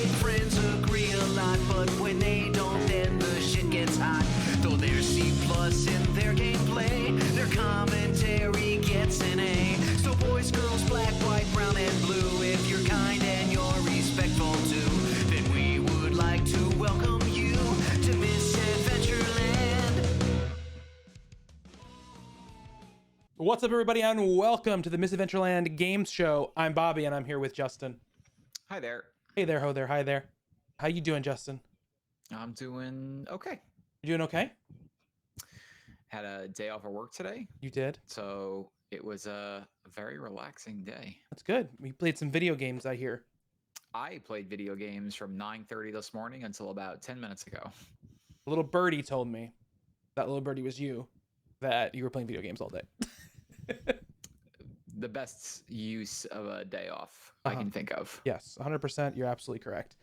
say friends agree a lot, but when they don't, then the shit gets hot. Though there's C+ in their gameplay, their commentary gets an A. So boys, girls, black, white, brown, and blue, if you're kind and you're respectful too, then we would like to welcome you to Misadventureland. What's up, everybody, and welcome to the Misadventureland Games Show. I'm Bobby, and I'm here with Justin. Hi there. Hey there, ho there, hi there. How you doing, Justin? I'm doing okay. You doing okay? Had a day off of work today, You did? so it was a very relaxing day. That's good. We played some video games, I hear. I played video games from 9:30 this morning until about 10 minutes ago. A little birdie told me, that little birdie was you, that you were playing video games all day. The best use of a day off I can think of. Yes, 100%. You're absolutely correct.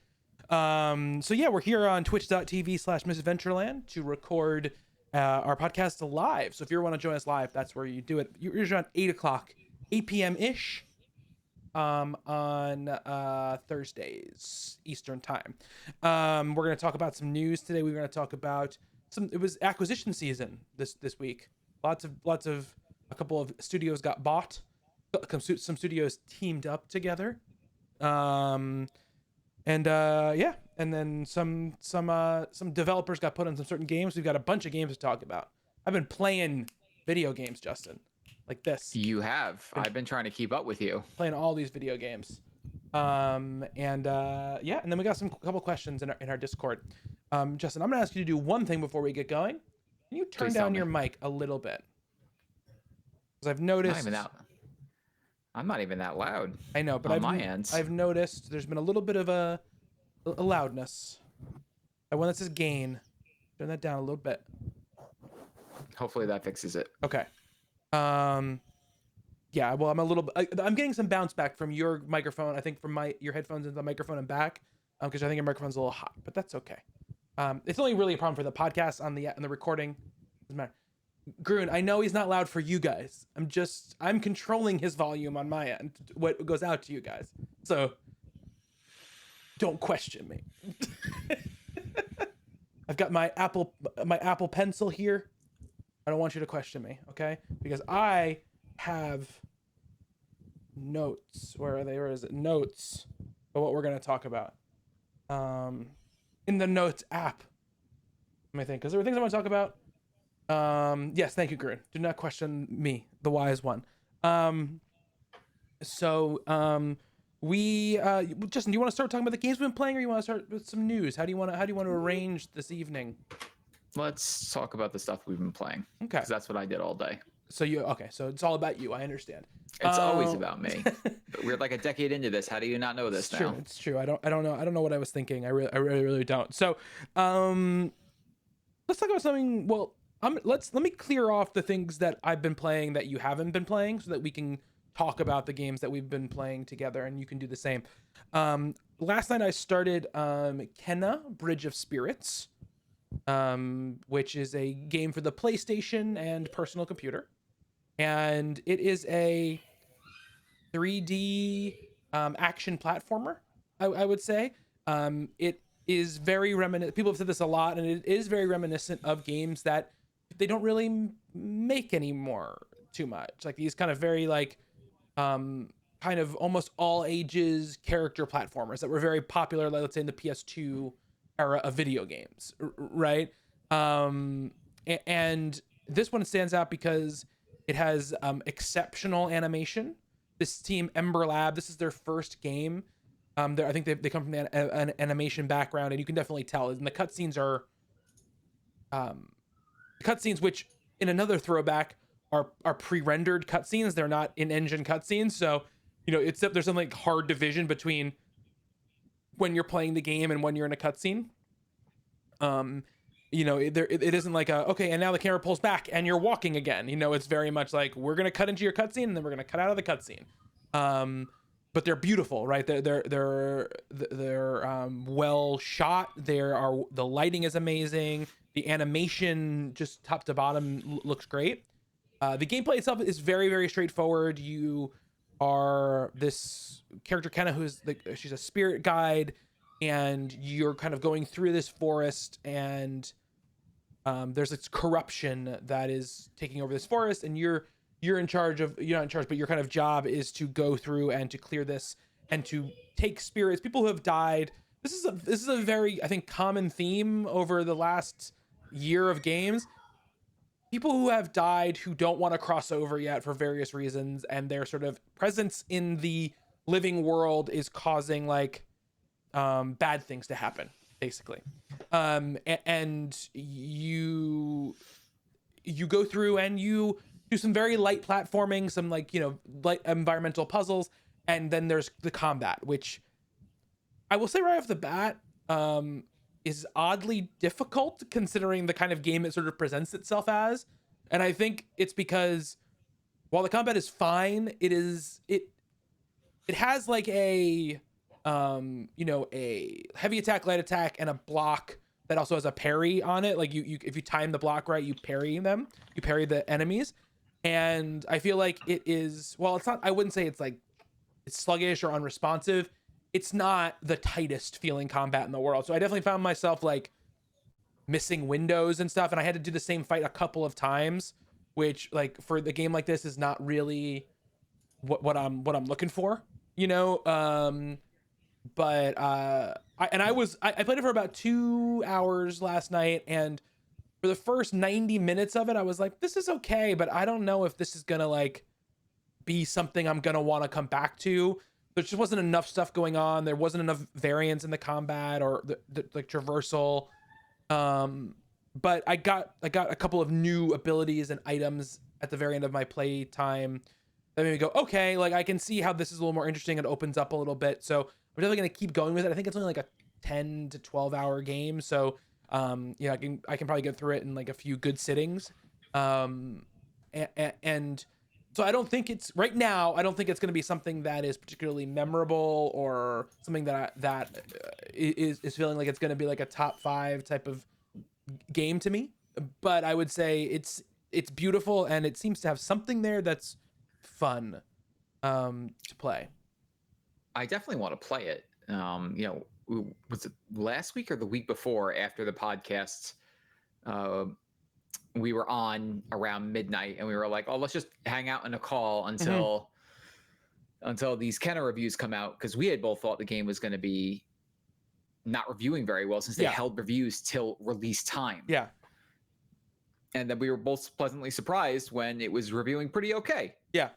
So yeah, we're here on twitch.tv/misadventureland to record our podcast live. So if you want to join us live, that's where you do it. You're usually around 8 o'clock, 8 p.m. ish, on Thursdays Eastern time. We're going to talk about some news today. We're going to talk about it was acquisition season this week. Lots of a couple of studios got bought. Some studios teamed up together. And then some developers got put on some certain games. We've got a bunch of games to talk about. I've been playing video games, Justin, like this. You have. I've been trying to keep up with you. Playing all these video games. And then we got a couple questions in our Discord. Justin, I'm gonna ask you to do one thing before we get going. Can you turn down your mic a little bit? Because I've noticed. I'm not even that loud. I know, but I've noticed there's been a little bit of a loudness. I want that says gain. Turn that down a little bit. Hopefully that fixes it. Okay. Yeah. Well, I'm getting some bounce back from your microphone. I think from your headphones into the microphone and back, because I think your microphone's a little hot. But that's okay. It's only really a problem for the podcast on the recording. Doesn't matter. Grun, I know he's not loud for you guys. I'm controlling his volume on my end, what goes out to you guys. So don't question me. I've got my Apple Pencil here. I don't want you to question me, okay? Because I have notes. Where are they? Where is it? Notes of what we're going to talk about. In the Notes app. Let me think. Because there were things I want to talk about. Yes, thank you, Grun. Do not question me, the wise one. Justin, do you want to start talking about the games we've been playing, or you want to start with some news? How do you want to arrange this evening? Let's talk about the stuff we've been playing. Okay. Because that's what I did all day. So it's all about you. I understand. It's always about me. But we're like a decade into this. How do you not know this now? It's true. I don't know what I was thinking. I really don't. So, let's talk about something. Well, let me clear off the things that I've been playing that you haven't been playing, so that we can talk about the games that we've been playing together, and you can do the same. Last night I started Kenna Bridge of Spirits, which is a game for the PlayStation and personal computer, and it is a 3D action platformer. I would say it is very reminiscent. People have said this a lot, and it is very reminiscent of games that they don't really make anymore too much, like these kind of very kind of almost all ages character platformers that were very popular, let's say in the PS2 era of video games, right? And this one stands out because it has exceptional animation. This team, Ember Lab, this is their first game. I think they come from an animation background, and you can definitely tell. And the cutscenes are cutscenes, which in another throwback are pre-rendered cutscenes. They're not in-engine cutscenes. So, there's something like hard division between when you're playing the game and when you're in a cutscene. It isn't like okay, and now the camera pulls back and you're walking again. It's very much like, we're going to cut into your cutscene and then we're going to cut out of the cutscene. But they're beautiful, right? They're well shot. The lighting is amazing. The animation, just top to bottom, looks great. The gameplay itself is very, very straightforward. You are this character Kenna, she's a spirit guide. and you're kind of going through this forest, and there's this corruption that is taking over this forest, and you're in charge of, you're not in charge, but your kind of job is to go through and to clear this and to take spirits, people who have died. This is a very, I think, common theme over the last year of games. People who have died who don't want to cross over yet for various reasons, and their sort of presence in the living world is causing like bad things to happen, basically. And you go through and you do some very light platforming, some like, light environmental puzzles, and then there's the combat, which I will say right off the bat is oddly difficult considering the kind of game it sort of presents itself as. And I think it's because while the combat is fine, it has like a a heavy attack, light attack, and a block that also has a parry on it. Like you if you time the block right, you parry the enemies. And I feel like it is, well, it's not, I wouldn't say it's sluggish or unresponsive. It's not the tightest feeling combat in the world. So I definitely found myself like missing windows and stuff, and I had to do the same fight a couple of times, which like for the game like this is not really what I'm looking for, but I played it for about 2 hours last night, and for the first 90 minutes of it, I was like, this is okay, but I don't know if this is gonna like be something I'm gonna want to come back to. There just wasn't enough stuff going on. There wasn't enough variance in the combat or the traversal. But I got a couple of new abilities and items at the very end of my play time that made me go, okay, like I can see how this is a little more interesting. It opens up a little bit. So I'm definitely going to keep going with it. I think it's only like a 10 to 12 hour game. So, I can probably get through it in like a few good sittings. And so I don't think it's right now. I don't think it's going to be something that is particularly memorable or something that is feeling like it's going to be like a top 5 type of game to me. But I would say it's beautiful, and it seems to have something there that's fun to play. I definitely want to play it. Was it last week or the week before after the podcast? We were on around midnight, and we were like, oh, let's just hang out in a call until these Kenna reviews come out, because we had both thought the game was going to be not reviewing very well since they held reviews till release time. Yeah. And then we were both pleasantly surprised when it was reviewing pretty okay. Yeah.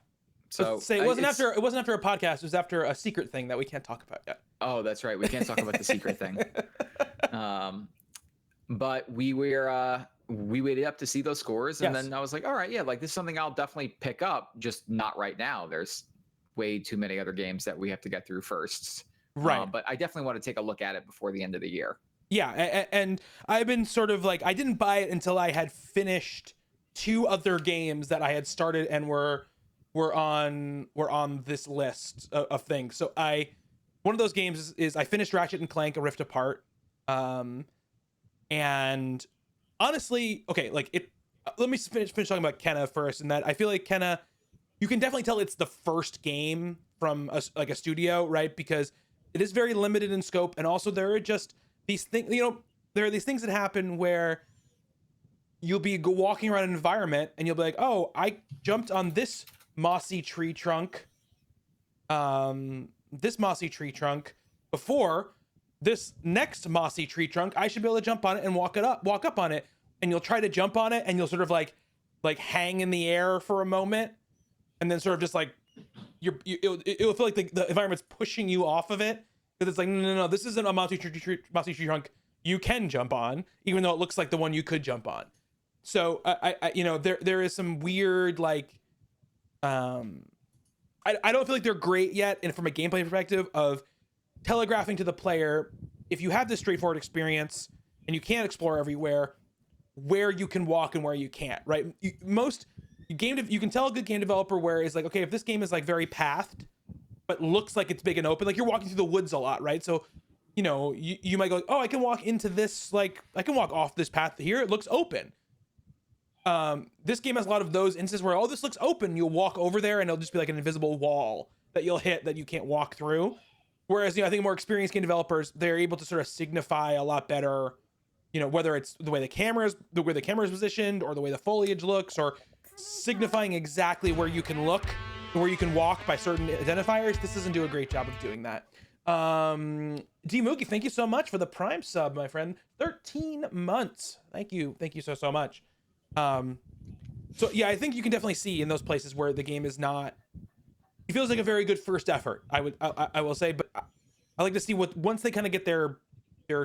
So it wasn't after a podcast. It was after a secret thing that we can't talk about yet. Oh, that's right. We can't talk about the secret thing. But we waited up to see those scores, and then I was like, all right, yeah, like this is something I'll definitely pick up, just not right now. There's way too many other games that we have to get through first. Right. But I definitely want to take a look at it before the end of the year. Yeah, and I've been sort of like, I didn't buy it until I had finished 2 other games that I had started and were on this list of things. So one of those games is I finished Ratchet and Clank: A Rift Apart, and honestly, okay, like let me finish talking about Kenna first, and that I feel like Kenna, you can definitely tell it's the first game from a studio, right? Because it is very limited in scope, and also there are just these things, there are these things that happen where you'll be walking around an environment and you'll be like, oh, I jumped on this mossy tree trunk, before this next mossy tree trunk. I should be able to jump on it and walk up on it. And you'll try to jump on it, and you'll sort of like hang in the air for a moment, and then sort of just like it'll feel like the environment's pushing you off of it, because it's like, no, this isn't a mossy tree trunk you can jump on, even though it looks like the one you could jump on. So there is some weird like I don't feel like they're great yet, and from a gameplay perspective of telegraphing to the player, if you have this straightforward experience and you can't explore everywhere, where you can walk and where you can't, right? You can tell a good game developer where it's like, okay, if this game is like very pathed but looks like it's big and open, like you're walking through the woods a lot, right? So you might go, oh, I can walk into this, like I can walk off this path here, it looks open. This game has a lot of those instances where, oh, this looks open, you'll walk over there and it'll just be like an invisible wall that you'll hit that you can't walk through. Whereas, I think more experienced game developers, they're able to sort of signify a lot better, whether it's the way the camera is positioned, or the way the foliage looks, or signifying exactly where you can look, where you can walk by certain identifiers. This doesn't do a great job of doing that. D Mookie, thank you so much for the Prime sub, my friend. 13 months. Thank you so much. So yeah, I think you can definitely see in those places where the game is not. It feels like a very good first effort. I will say, but I like to see once they kind of get their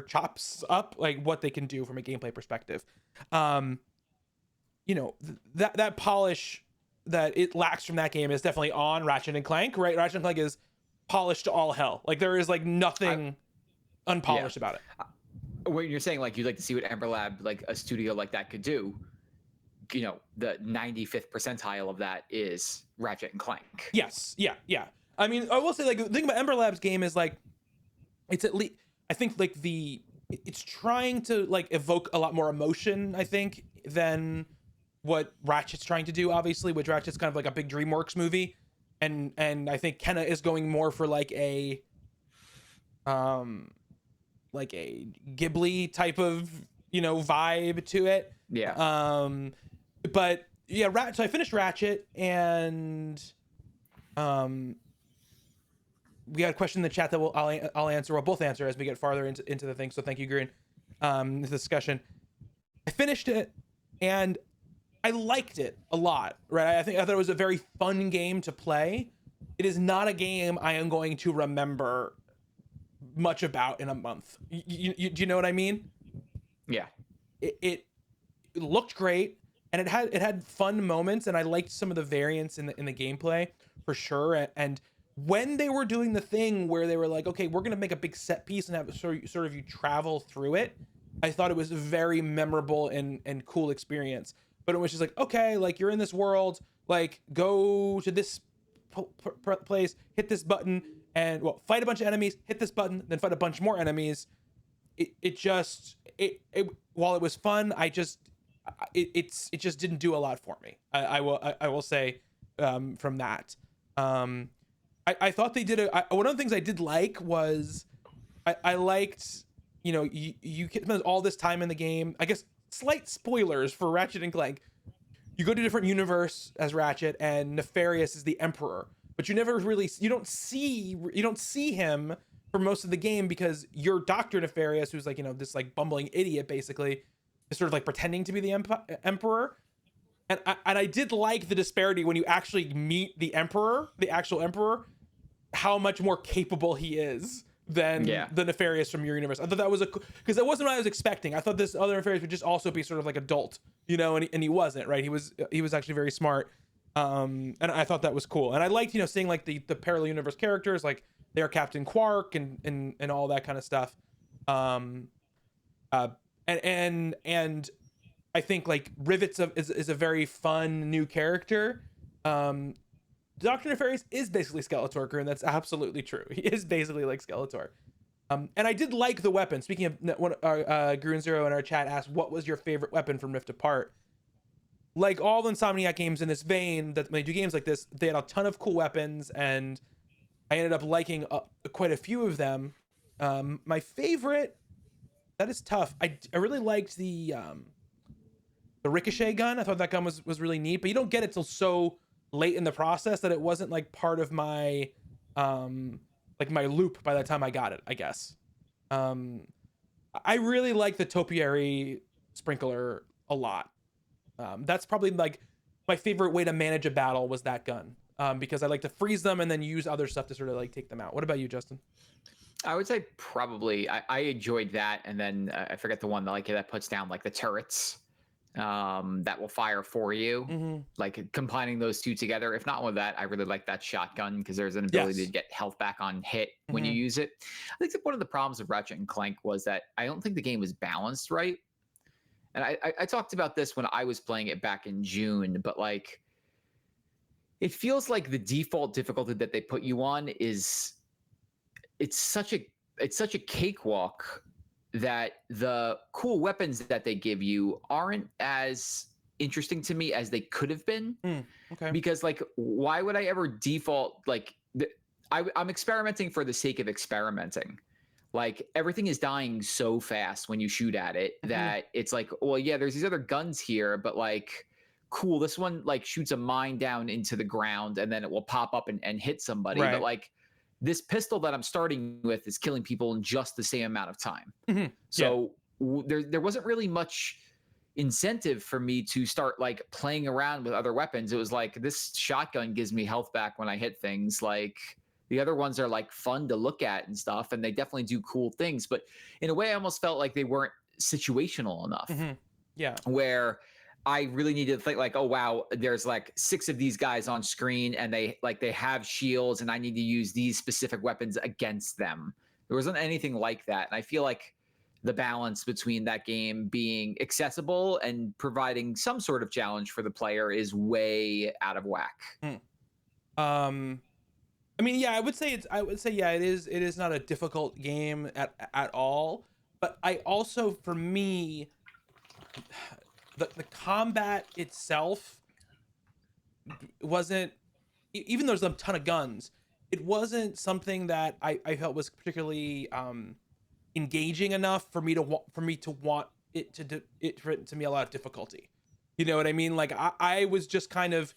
chops up, like what they can do from a gameplay perspective. That polish that it lacks from that game is definitely on Ratchet and Clank, right? Ratchet and Clank is polished to all hell. Like there is like nothing unpolished about it. When you're saying like you'd like to see what Ember Lab, like a studio like that, could do, the 95th percentile of that is Ratchet and Clank. Yes, yeah. I mean, I will say, like, the thing about Ember Lab's game is like, it's at least, I think, like it's trying to like evoke a lot more emotion, I think, than what Ratchet's trying to do. Obviously, which Ratchet's kind of like a big DreamWorks movie, and I think Kenna is going more for like a Ghibli type of vibe to it. Yeah. But yeah, so I finished Ratchet, and we got a question in the chat that I'll answer. We'll both answer as we get farther into the thing. So thank you, Green. This discussion. I finished it, and I liked it a lot. Right, I thought it was a very fun game to play. It is not a game I am going to remember much about in a month. Do you know what I mean? Yeah. It looked great. And it had fun moments, and I liked some of the variants in the gameplay for sure. And when they were doing the thing where they were like, okay, we're gonna make a big set piece and have sort of you travel through it, I thought it was a very memorable and cool experience. But it was just like, okay, like you're in this world, like go to this place, hit this button, and fight a bunch of enemies, hit this button, then fight a bunch more enemies. It just while it was fun, it just didn't do a lot for me. I will say from that. I thought they did one of the things I did like was I liked you can spend all this time in the game. I guess slight spoilers for Ratchet and Clank. You go to a different universe as Ratchet, and Nefarious is the Emperor, but you don't see him for most of the game because you're Dr. Nefarious, who's like this like bumbling idiot basically, is sort of like pretending to be the Emperor. And I did like the disparity when you actually meet the Emperor, the actual Emperor, how much more capable he is than the Nefarious from your universe. I thought that was because that wasn't what I was expecting. I thought this other Nefarious would just also be sort of like adult, and he wasn't, right? He was actually very smart. And I thought that was cool. And I liked, seeing like the parallel universe characters, like their Captain Quark and all that kind of stuff. And I think like Rivets is a very fun new character. Dr. Nefarious is basically Skeletor, and that's absolutely true. He is basically like Skeletor. And I did like the weapon. Speaking of Grun Zero in our chat asked, what was your favorite weapon from Rift Apart? Like all the Insomniac games in this vein, that when they do games like this, they had a ton of cool weapons, and I ended up liking quite a few of them. My favorite, that is tough. I really liked the Ricochet gun. I thought that gun was really neat, but you don't get it till so late in the process that it wasn't like part of my my loop by the time I got it, I guess. I really like the topiary sprinkler a lot. That's probably like my favorite way to manage a battle was that gun, because I like to freeze them and then use other stuff to sort of like take them out. What about you, Justin? I would say probably I enjoyed that, and then I forget the one that puts down like the turrets that will fire for you, like combining those two together. If not with that, I really like that shotgun because there's an ability to get health back on hit when you use it. I think that one of the problems of Ratchet and Clank was that I don't think the game was balanced right. And I talked about this when I was playing it back in June, but like it feels like the default difficulty that they put you on is it's such a cakewalk that the cool weapons that they give you aren't as interesting to me as they could have been. Okay. Because like, why would I ever default I'm experimenting for the sake of experimenting. Like everything is dying so fast when you shoot at it that it's like, well, yeah, there's these other guns here, but like, cool, this one like shoots a mine down into the ground and then it will pop up and hit somebody. Right. But like this pistol that I'm starting with is killing people in just the same amount of time. So there wasn't really much incentive for me to start like playing around with other weapons. It was like, this shotgun gives me health back when I hit things. Like the other ones are like fun to look at and stuff, and they definitely do cool things. But in a way, I almost felt like they weren't situational enough. Yeah. Where I really needed to think like, oh wow, there's like 6 of these guys on screen, and they have shields, and I need to use these specific weapons against them. There wasn't anything like that, and I feel like the balance between that game being accessible and providing some sort of challenge for the player is way out of whack. I mean, yeah, I would say yeah, it is not a difficult game at all, but I also, for me, the combat itself wasn't, even though there's a ton of guns, it wasn't something that I felt was particularly engaging enough for me to want it to me a lot of difficulty. You know what I mean? Like I was just kind of,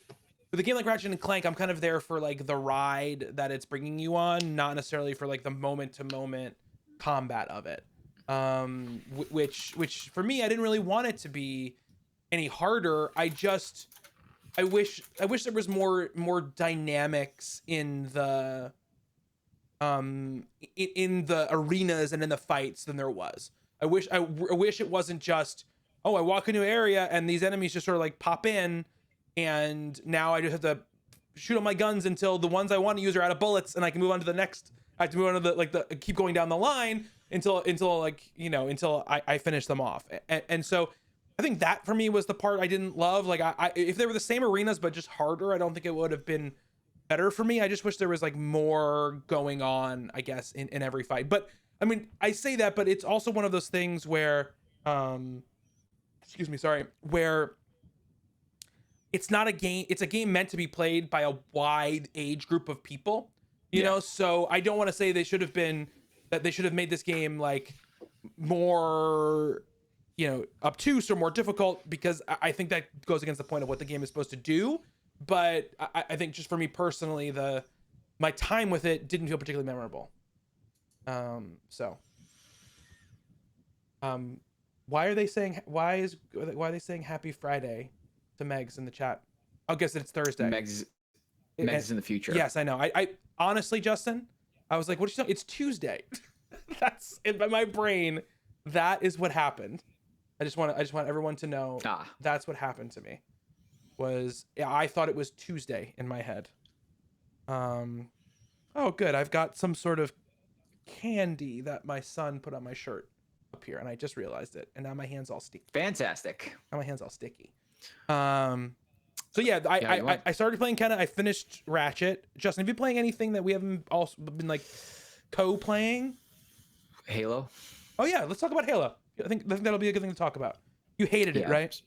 with a game like Ratchet and Clank, I'm kind of there for like the ride that it's bringing you on, not necessarily for like the moment to moment combat of it. Which for me, I didn't really want it to be any harder. I wish there was more dynamics in the in the arenas and in the fights than there was. I wish it wasn't just, oh, I walk into an area and these enemies just sort of like pop in, and now I just have to shoot all my guns until the ones I want to use are out of bullets, and I can move on to the next. I have to move on to the keep going down the line until like, you know, until I finish them off. And so I think that for me was the part I didn't love. Like I if they were the same arenas but just harder, I don't think it would have been better for me. I just wish there was like more going on, I guess, in every fight. But I mean, I say that, but it's also one of those things where where it's not a game, it's a game meant to be played by a wide age group of people, you know? So I don't want to say they should have made this game like more, you know, obtuse or more difficult, because I think that goes against the point of what the game is supposed to do. But I think just for me personally, my time with it didn't feel particularly memorable. Why are they saying Happy Friday to Megs in the chat? I'll guess it's Thursday. Megs in the future. Yes, I know. I honestly, Justin, I was like, what did you say? It's Tuesday. That's in my brain. That is what happened. I just want everyone to know that's what happened to me. I thought it was Tuesday in my head. Oh, good. I've got some sort of candy that my son put on my shirt up here, and I just realized it, and now my hand's all sticky. Fantastic. Now my hand's all sticky. So yeah, I started playing Kenna. I finished Ratchet. Justin, have you been playing anything that we haven't also been like co-playing? Halo. Oh yeah, let's talk about Halo. I think that'll be a good thing to talk about. You hated it, right?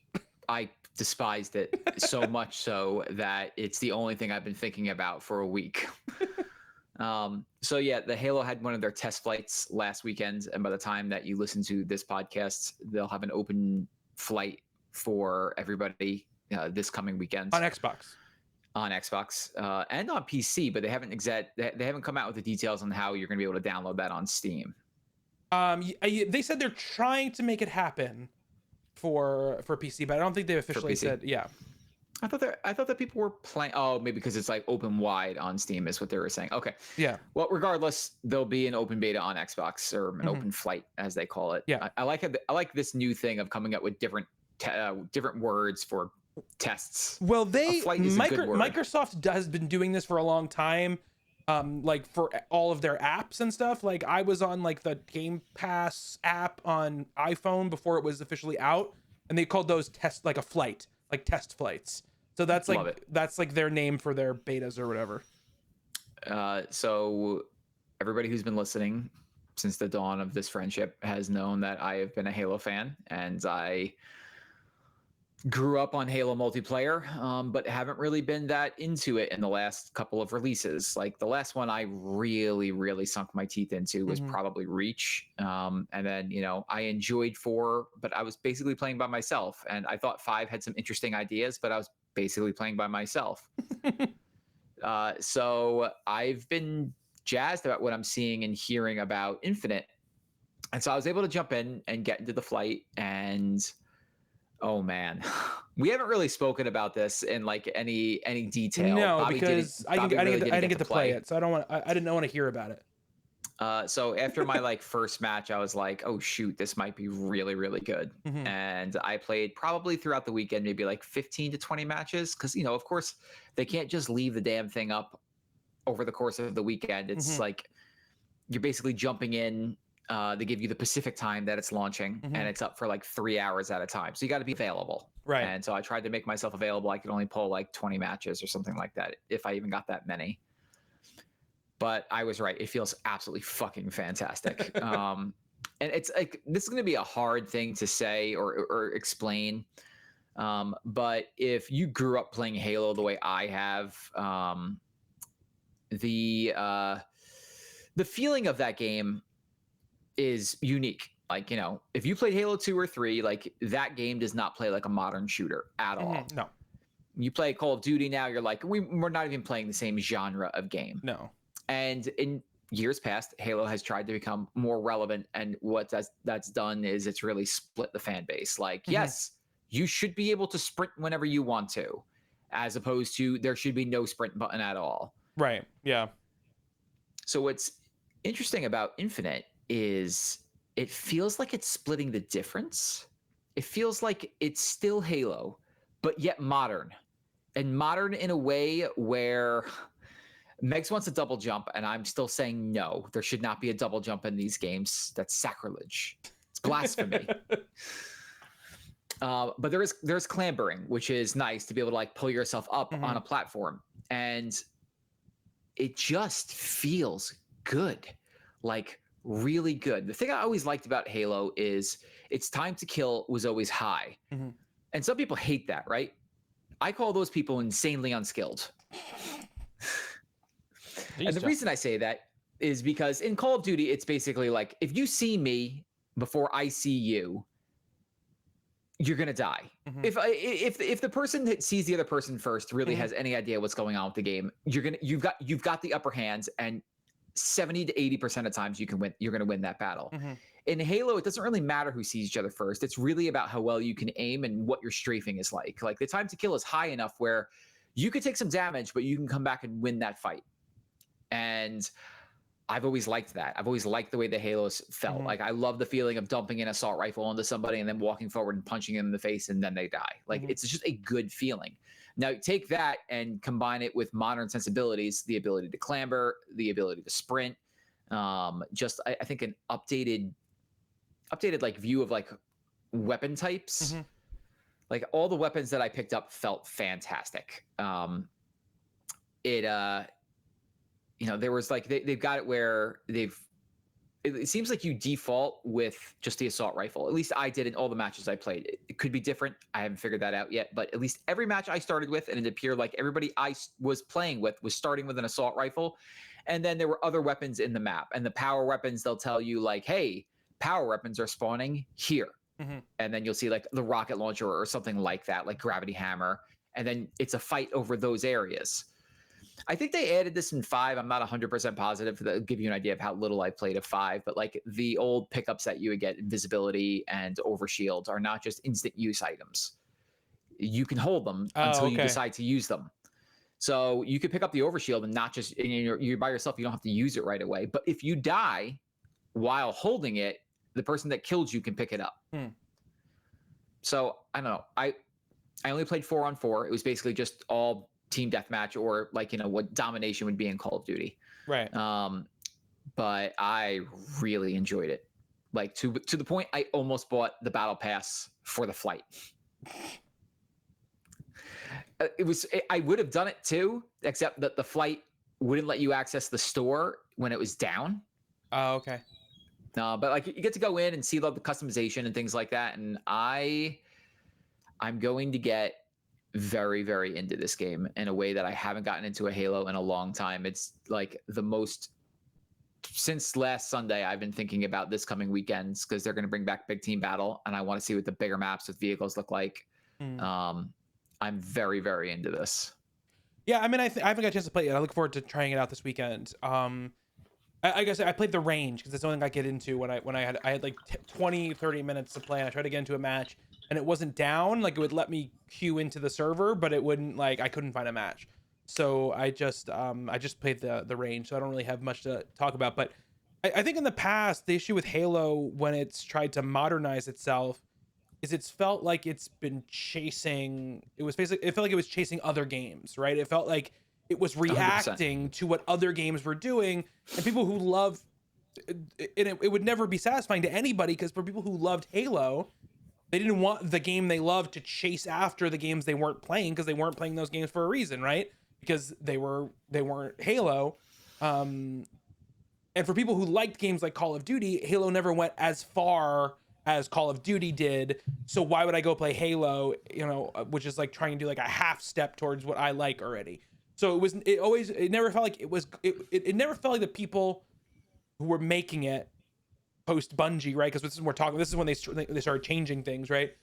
I despised it so much so that it's the only thing I've been thinking about for a week. So yeah, the Halo had one of their test flights last weekend, and by the time that you listen to this podcast, they'll have an open flight for everybody this coming weekend on Xbox. And on PC, but they haven't come out with the details on how you're going to be able to download that on Steam. They said they're trying to make it happen for PC, but I don't think they officially said. Yeah, I thought that people were playing. Oh, maybe because it's like open wide on Steam is what they were saying. Okay. Yeah. Well, regardless, there'll be an open beta on Xbox, or an open flight as they call it. Yeah. I like this new thing of coming up with different words for tests. Well, Microsoft has been doing this for a long time. Like for all of their apps and stuff. Like I was on like the Game Pass app on iPhone before it was officially out, and they called those test flights. So that's like their name for their betas or whatever. So everybody who's been listening since the dawn of this friendship has known that I have been a Halo fan, and I grew up on Halo multiplayer, but haven't really been that into it in the last couple of releases. Like the last one I really, really sunk my teeth into was probably Reach. And then, I enjoyed 4, but I was basically playing by myself. And I thought 5 had some interesting ideas, but I was basically playing by myself. So I've been jazzed about what I'm seeing and hearing about Infinite. And so I was able to jump in and get into the flight, and oh man, we haven't really spoken about this in like any detail. No, Bobby because I didn't get to play it, so I didn't want to hear about it. So after my first match, I was like, oh shoot, this might be really, really good. And I played probably throughout the weekend, maybe like 15 to 20 matches. Cause of course they can't just leave the damn thing up over the course of the weekend. It's like, you're basically jumping in, they give you the Pacific time that it's launching, and it's up for like 3 hours at a time. So you got to be available. Right. And so I tried to make myself available. I could only pull like 20 matches or something like that, if I even got that many. But I was right. It feels absolutely fucking fantastic. And it's like, this is going to be a hard thing to say or explain. But if you grew up playing Halo the way I have, the feeling of that game is unique. Like, if you played Halo 2 or 3, like that game does not play like a modern shooter at all. No. You play Call of Duty now, you're like, we're not even playing the same genre of game. No. And in years past, Halo has tried to become more relevant. And what that's done is it's really split the fan base. Like, yes, you should be able to sprint whenever you want to, as opposed to there should be no sprint button at all. Right. Yeah. So what's interesting about Infinite is it feels like it's splitting the difference. It feels like it's still Halo, but yet modern. And modern in a way where Megs wants a double jump, and I'm still saying no. There should not be a double jump in these games. That's sacrilege. It's blasphemy. But there's clambering, which is nice to be able to like pull yourself up on a platform. And it just feels good. Like really good. The thing I always liked about Halo is its time to kill was always high. And some people hate that, right? I call those people insanely unskilled. And the reason I say that is because in Call of Duty, it's basically like, if you see me before I see you, you're gonna die. If the person that sees the other person first really has any idea what's going on with the game, you've got the upper hand, and 70 to 80% of times you're gonna win that battle. In Halo, it doesn't really matter who sees each other first. It's really about how well you can aim and what your strafing is like. Like the time to kill is high enough where you could take some damage, but you can come back and win that fight. And I've always liked that. I've always liked the way the Halos felt. Like I love the feeling of dumping an assault rifle onto somebody and then walking forward and punching them in the face, and then they die. Like it's just a good feeling. Now take that and combine it with modern sensibilities, the ability to clamber, the ability to sprint, I think an updated like view of like weapon types. Like all the weapons that I picked up felt fantastic. There was like they've got it where it seems like you default with just the assault rifle. At least I did in all the matches I played. It could be different. I haven't figured that out yet, but at least every match I started with, and it appeared like everybody I was playing with was starting with an assault rifle. And then there were other weapons in the map, and the power weapons, they'll tell you like, hey, power weapons are spawning here. And then you'll see like the rocket launcher or something like that, like gravity hammer. And then it's a fight over those areas. I think they added this in 5. I'm not 100% positive. That'll give you an idea of how little I played of 5. But like the old pickups that you would get, invisibility and overshield, are not just instant use items. You can hold them until you decide to use them. So you could pick up the overshield and not just, you're by yourself. You don't have to use it right away. But if you die while holding it, the person that killed you can pick it up. So I don't know. I only played 4-on-4. It was basically just all team deathmatch, or like, what domination would be in Call of Duty. Right. But I really enjoyed it. Like to the point I almost bought the battle pass for the flight. I would have done it too, except that the flight wouldn't let you access the store when it was down. Oh, okay. But like you get to go in and see the customization and things like that. And I I'm going to get very, very into this game in a way that I haven't gotten into a Halo in a long time. It's like the most since last Sunday, I've been thinking about this coming weekends because they're going to bring back big team battle, and I want to see what the bigger maps with vehicles look like. I'm very, very into this. Yeah, I mean, I haven't got a chance to play it yet. I look forward to trying it out this weekend. I guess I played the range because that's the only thing I get into when I had like 20, 30 minutes to play, and I tried to get into a match, and it wasn't down. Like, it would let me queue into the server, but it wouldn't, like, I couldn't find a match. So I just played the range, so I don't really have much to talk about. But I think in the past, the issue with Halo when it's tried to modernize itself is it's felt like it's been chasing. It felt like it was chasing other games, right? It felt like it was reacting 100%. to what other games were doing, and people who love it would never be satisfying to anybody, because for people who loved Halo, they didn't want the game they loved to chase after the games they weren't playing, because they weren't playing those games for a reason, right? Because they weren't Halo. And for people who liked games like Call of Duty, Halo never went as far as Call of Duty did. So why would I go play Halo, which is like trying to do like a half step towards what I like already. So it never felt like it never felt like the people who were making it post Bungie, right? Because this is when they started changing things, right?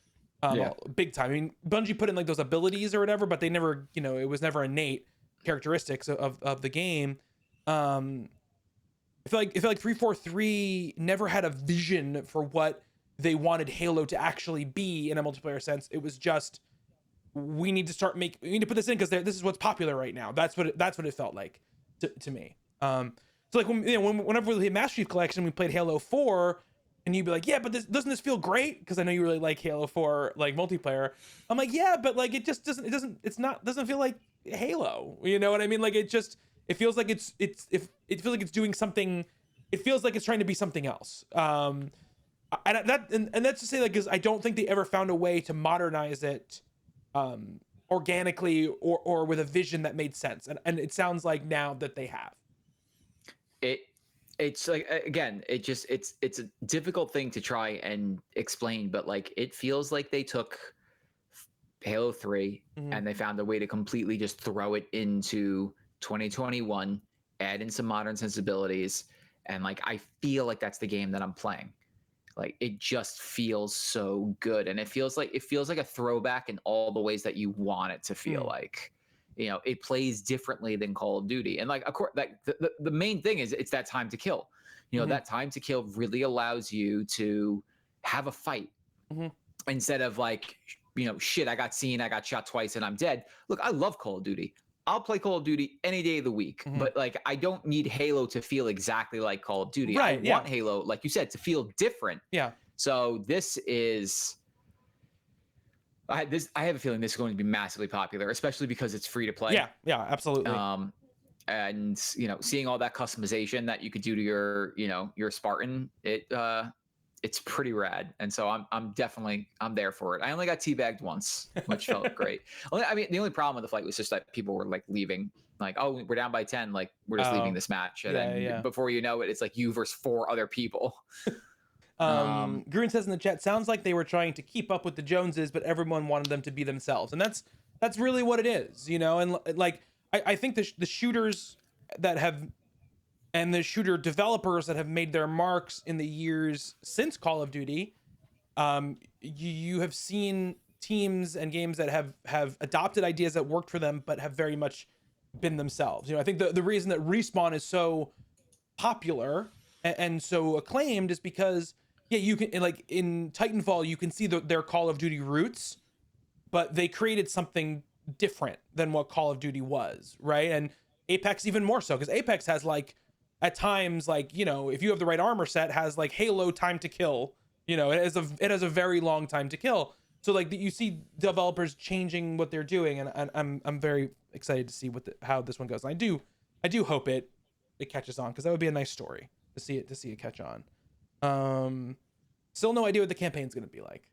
Big time. I mean, Bungie put in like those abilities or whatever, but they never, it was never innate characteristics of the game. I feel like 343 never had a vision for what they wanted Halo to actually be in a multiplayer sense. It was just, we need to put this in because this is what's popular right now. That's what it felt like to me. So like whenever we hit Master Chief Collection, we played Halo 4, and you'd be like, yeah, but doesn't this feel great? Because I know you really like Halo 4 like multiplayer. I'm like, yeah, but like it just doesn't feel like Halo. You know what I mean? Like it feels like it feels like it's doing something. It feels like it's trying to be something else. And that's to say, like, because I don't think they ever found a way to modernize it organically or with a vision that made sense. And it sounds like now that they have. It's like, again, it's a difficult thing to try and explain, but like it feels like they took Halo 3 and they found a way to completely just throw it into 2021, add in some modern sensibilities, and like I feel like that's the game that I'm playing. Like it just feels so good, and it feels like a throwback in all the ways that you want it to feel like. It plays differently than Call of Duty. And like, of course, like the main thing is it's that time to kill. That time to kill really allows you to have a fight instead of like, shit, I got shot twice and I'm dead. Look, I love Call of Duty. I'll play Call of Duty any day of the week, but like, I don't need Halo to feel exactly like Call of Duty. Right, I want Halo, like you said, to feel different. Yeah. So this is, I have a feeling this is going to be massively popular, especially because it's free to play. Yeah, absolutely. And seeing all that customization that you could do to your Spartan, it's pretty rad. And so I'm there for it. I only got teabagged once, which felt great. I mean, the only problem with the fight was just that people were like leaving, like, oh, we're down by 10, like we're just leaving this match, and then before you know it, it's like you versus 4 other people. Green says in the chat, sounds like they were trying to keep up with the Joneses, but everyone wanted them to be themselves, and that's really what it is, and like I think the shooters that have, and the shooter developers that have made their marks in the years since Call of Duty, you have seen teams and games that have adopted ideas that worked for them, but have very much been themselves. I think the reason that Respawn is so popular and so acclaimed is because you can, like in Titanfall, you can see their Call of Duty roots, but they created something different than what Call of Duty was, right? And Apex even more so, because Apex has like, at times, like, if you have the right armor set, has like Halo time to kill, it has a very long time to kill. So like you see developers changing what they're doing, and I'm very excited to see how this one goes. And I do hope it catches on, because that would be a nice story to see it catch on. Still no idea what the campaign's going to be like.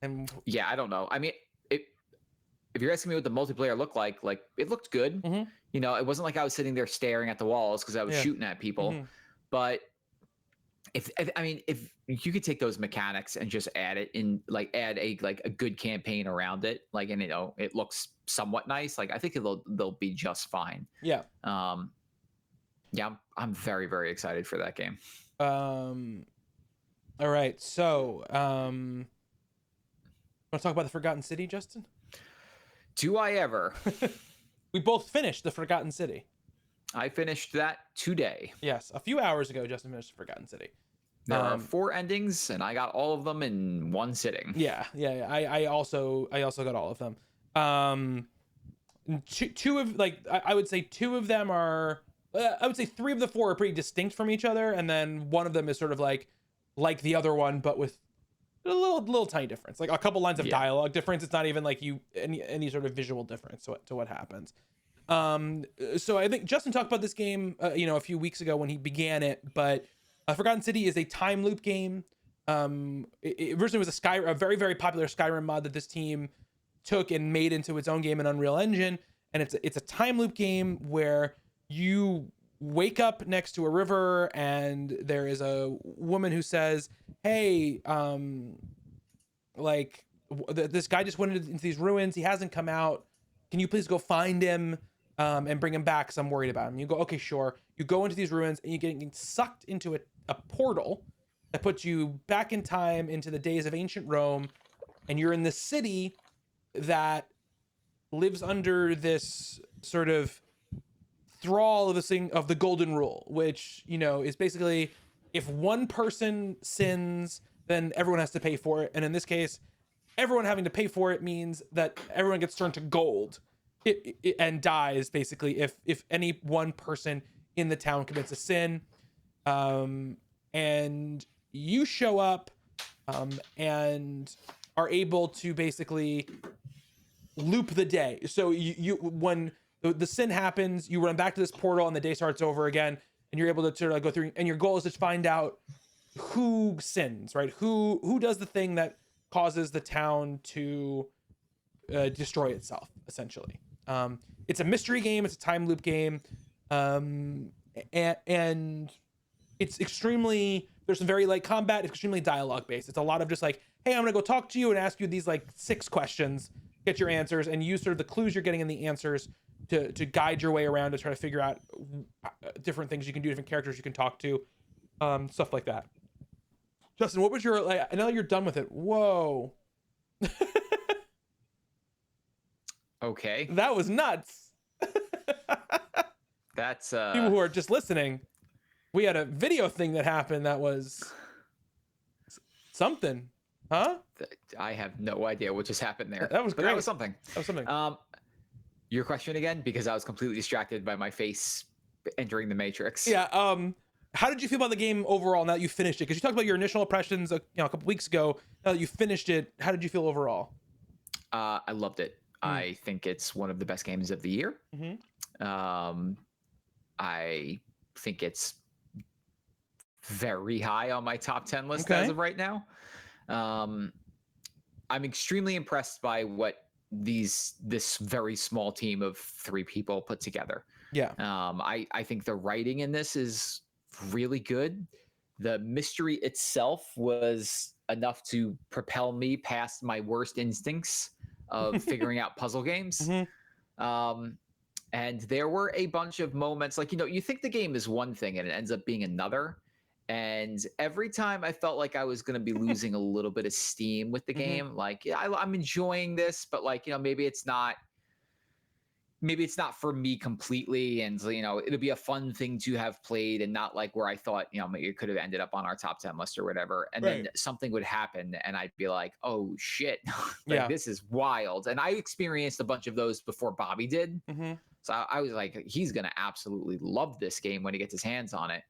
And yeah, I don't know. I mean, if you're asking me what the multiplayer looked like it looked good. It wasn't like I was sitting there staring at the walls because I was shooting at people, but if you could take those mechanics and just add it in, like add a good campaign around it, like, and it looks somewhat nice, like I think they'll be just fine. Yeah. Yeah, I'm very, very excited for that game. All right, so want to talk about the Forgotten City, Justin? Do I ever? We both finished the Forgotten City. I finished that today. Yes, a few hours ago, Justin finished Forgotten City. There are 4 endings, and I got all of them in one sitting. Yeah. I also got all of them. Two of, like, I would say 2 of them are. I would say 3 of the 4 are pretty distinct from each other, and then one of them is sort of like the other one, but with a little tiny difference, like a couple lines of dialogue difference. It's not even like any sort of visual difference to what happens. So I think Justin talked about this game, a few weeks ago when he began it, but Forgotten City is a time loop game. It originally was a very, very popular Skyrim mod that this team took and made into its own game in Unreal Engine. And it's a time loop game where you wake up next to a river and there is a woman who says, hey, this guy just went into these ruins. He hasn't come out. Can you please go find him and bring him back? 'Cause I'm worried about him. You go, okay, sure. You go into these ruins and you get sucked into a portal that puts you back in time into the days of ancient Rome. And you're in this city that lives under this sort of thrall of this thing of the golden rule, which, is basically if one person sins, then everyone has to pay for it. And in this case, everyone having to pay for it means that everyone gets turned to gold and dies, basically, if any one person in the town commits a sin. And you show up and are able to basically loop the day. So you when the sin happens, you run back to this portal and the day starts over again, and you're able to sort of go through, and your goal is to find out who sins, right? Who does the thing that causes the town to destroy itself, essentially. It's a mystery game. It's a time loop game. And it's extremely, there's some very light combat. It's extremely dialogue based. It's a lot of just like, hey, I'm going to go talk to you and ask you these like 6 questions, get your answers, and use sort of the clues you're getting in the answers to guide your way around to try to figure out different things you can do, different characters you can talk to, stuff like that. Justin, what was your, like, I know you're done with it. Whoa. Okay. That was nuts. That's people who are just listening. We had a video thing that happened that was something, huh? I have no idea what just happened there. That was great. That was something. That was something. Your question again, because I was completely distracted by my face entering the Matrix. Yeah. How did you feel about the game overall now that you finished it? Because you talked about your initial impressions, a couple weeks ago. Now that you finished it, how did you feel overall? I loved it. I think it's one of the best games of the year. I think it's very high on my top 10 list as of right now. I'm extremely impressed by what this very small team of 3 people put together. Yeah. I think the writing in this is really good. The mystery itself was enough to propel me past my worst instincts of figuring out puzzle games. And there were a bunch of moments, like, you think the game is one thing and it ends up being another. And every time I felt like I was going to be losing a little bit of steam with the game, like, I'm enjoying this, but like, maybe it's not for me completely. And, it'll be a fun thing to have played and not like where I thought, maybe it could have ended up on our top 10 list or whatever. And then something would happen and I'd be like, oh shit, this is wild. And I experienced a bunch of those before Bobby did. So I was like, he's going to absolutely love this game when he gets his hands on it.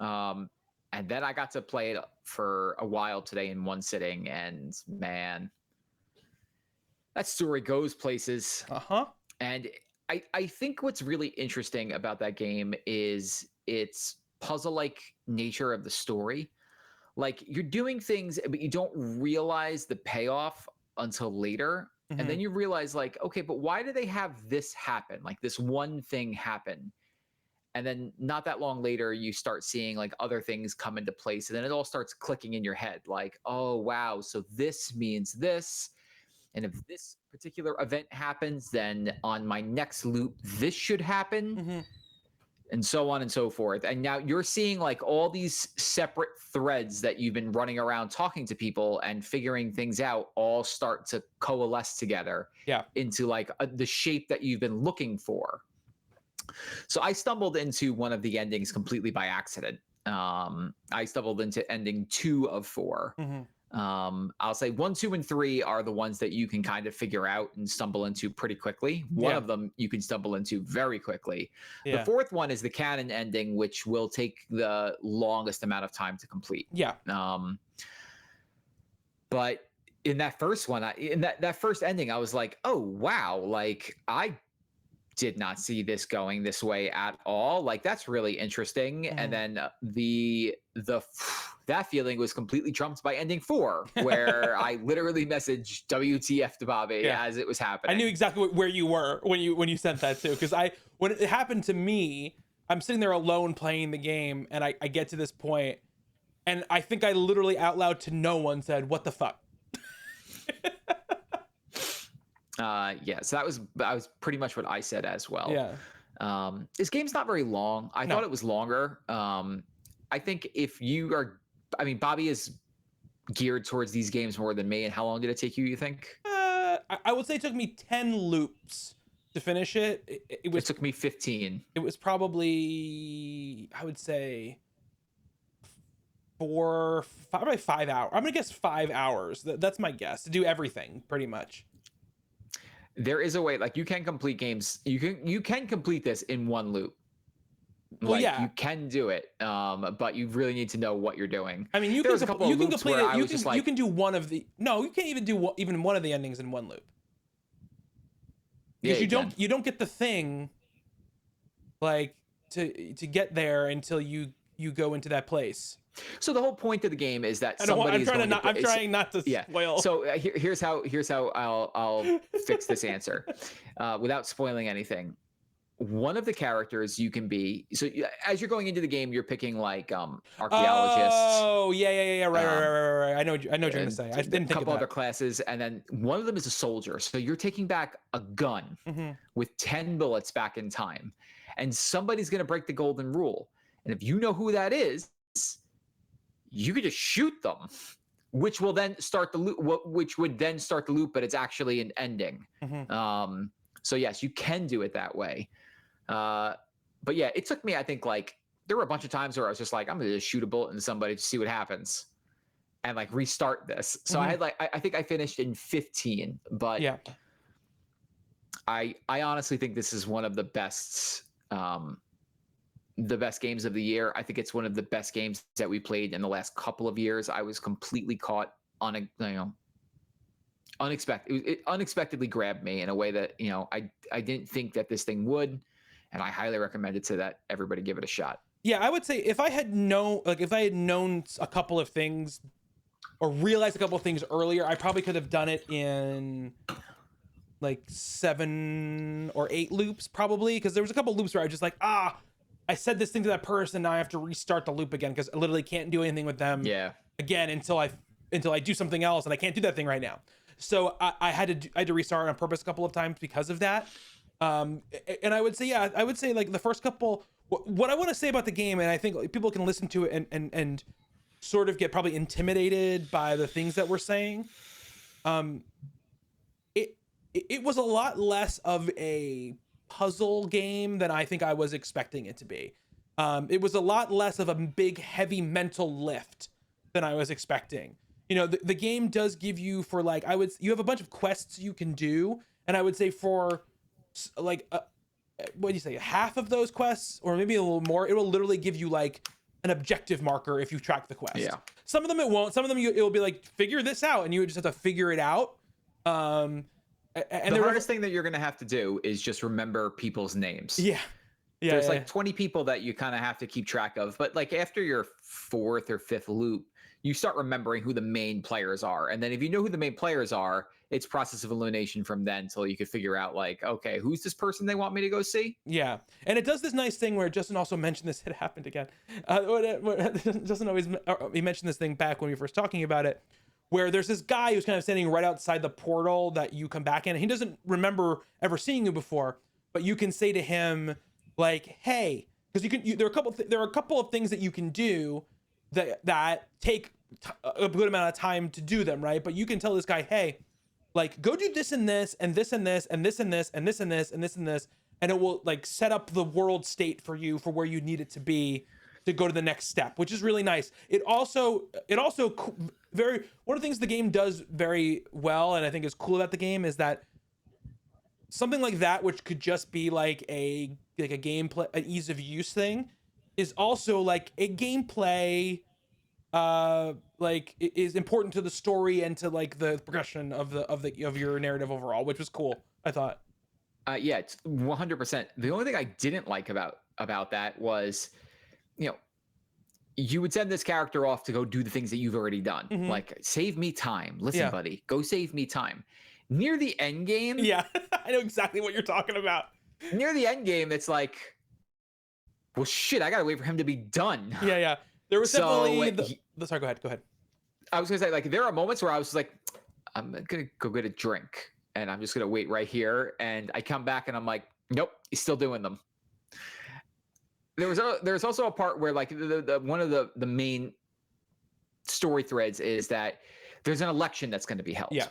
And then I got to play it for a while today in one sitting, and man, that story goes places. And I think what's really interesting about that game is its puzzle-like nature of the story. Like, you're doing things, but you don't realize the payoff until later. And then you realize, like, okay, but why do they have this happen? Like, this one thing happen. And then not that long later, you start seeing like other things come into place. And then it all starts clicking in your head like, oh, wow. So this means this. And if this particular event happens, then on my next loop, this should happen. And so on and so forth. And now you're seeing like all these separate threads that you've been running around talking to people and figuring things out all start to coalesce together into like the shape that you've been looking for. So I stumbled into one of the endings completely by accident. I stumbled into ending 2 of 4. I'll say 1, 2, and 3 are the ones that you can kind of figure out and stumble into pretty quickly. One of them you can stumble into very quickly. The 4th one is the canon ending, which will take the longest amount of time to complete. But in that first one, in that first ending, I was like, oh, wow. Like I did not see this going this way at all. Like that's really interesting. And then that feeling was completely trumped by ending 4, where I literally messaged WTF to Bobby as it was happening. I knew exactly where you were when you sent that too, because when it happened to me, I'm sitting there alone playing the game, and I get to this point, and I think I literally out loud to no one said, "What the fuck." So that was pretty much what I said as well. This game's not very long. I thought it was longer. I think if you are, I mean, Bobby is geared towards these games more than me. And how long did it take you think? I would say it took me 10 loops to finish it. It took me 15. It was probably, I would say, 5 hours. I'm gonna guess 5 hours. That's my guess, to do everything pretty much. There is a way, like you can complete games. You can complete this in one loop. Well, like, you can do it, but you really need to know what you're doing. I mean, you can complete it. You can do one of the. No, you can't even do even one of the endings in one loop. Because you don't get the thing, like to get there until you go into that place. So the whole point of the game is that I'm trying not to spoil. So here's how I'll fix this answer without spoiling anything. One of the characters you can be, so as you're going into the game, you're picking like archaeologists. Oh yeah, right. I know what you're gonna say. I didn't think of that. A couple other classes, and then one of them is a soldier. So you're taking back a gun with 10 bullets back in time, and somebody's gonna break the golden rule. And if you know who that is, you could just shoot them, which will then start the loop. Which would then start the loop, but it's actually an ending. So yes, you can do it that way. But yeah, it took me, I think, like there were a bunch of times where I was just like, I'm gonna just shoot a bullet into somebody to see what happens and like restart this. So I had I think I finished in 15, but I honestly think this is one of the best games of the year. I think it's one of the best games that we played in the last couple of years. I was completely caught on it unexpectedly grabbed me in a way that, I didn't think that this thing would. And I highly recommend it that everybody give it a shot. Yeah, I would say if I had known a couple of things or realized a couple of things earlier, I probably could have done it in like 7 or 8 loops probably. Because there was a couple of loops where I was just like, I said this thing to that person, now I have to restart the loop again because I literally can't do anything with them again until I do something else, and I can't do that thing right now. So I had to restart on purpose a couple of times because of that. And I would say like the first couple, what I want to say about the game, and I think people can listen to it and sort of get probably intimidated by the things that we're saying. It was a lot less of a puzzle game than I think I was expecting it to be. It was a lot less of a big, heavy mental lift than I was expecting. The game does give you you have a bunch of quests you can do, and I would say for like what do you say, half of those quests or maybe a little more, it will literally give you like an objective marker if you track the quest. Some of them it won't. Some of them it'll be like, figure this out, and you just have to figure it out. And the hardest thing that you're gonna have to do is just remember people's names. Yeah, There's yeah. like 20 people that you kind of have to keep track of, but like after your fourth or fifth loop, you start remembering who the main players are. And then if you know who the main players are, it's process of elimination from then until you could figure out like, okay, who's this person they want me to go see? Yeah, and it does this nice thing where Justin also mentioned this. It happened again. Justin always he mentioned this thing back when we were first talking about it, where there's this guy who's kind of standing right outside the portal that you come back in, and he doesn't remember ever seeing you before, but you can say to him like, "Hey," because there are a couple of things that you can do that take a good amount of time to do them, right? But you can tell this guy, "Hey, like go do this and this and this and this and this and this and this and this and this and this," and it will like set up the world state for you for where you need it to be to go to the next step, which is really nice. It also very one of the things the game does very well, and I think is cool about the game, is that something like that, which could just be like a gameplay, an ease of use thing, is also like a gameplay like is important to the story and to like the progression of your narrative overall, which was cool, I thought. Yeah, it's 100%. The only thing I didn't like about that was, you would send this character off to go do the things that you've already done. Mhm. Like, save me time. Listen, Yeah. buddy, go save me time. Near the end game, Yeah, I know exactly what you're talking about. it's like, well, shit, I gotta wait for him to be done. Yeah. There was So, definitely sorry, go ahead. I was gonna say, like, there are moments where I was like, I'm gonna go get a drink and I'm just gonna wait right here. And I come back and I'm like, nope, he's still doing them. There's also a part where like one of the main story threads is that there's an election that's going to be held. Yeah.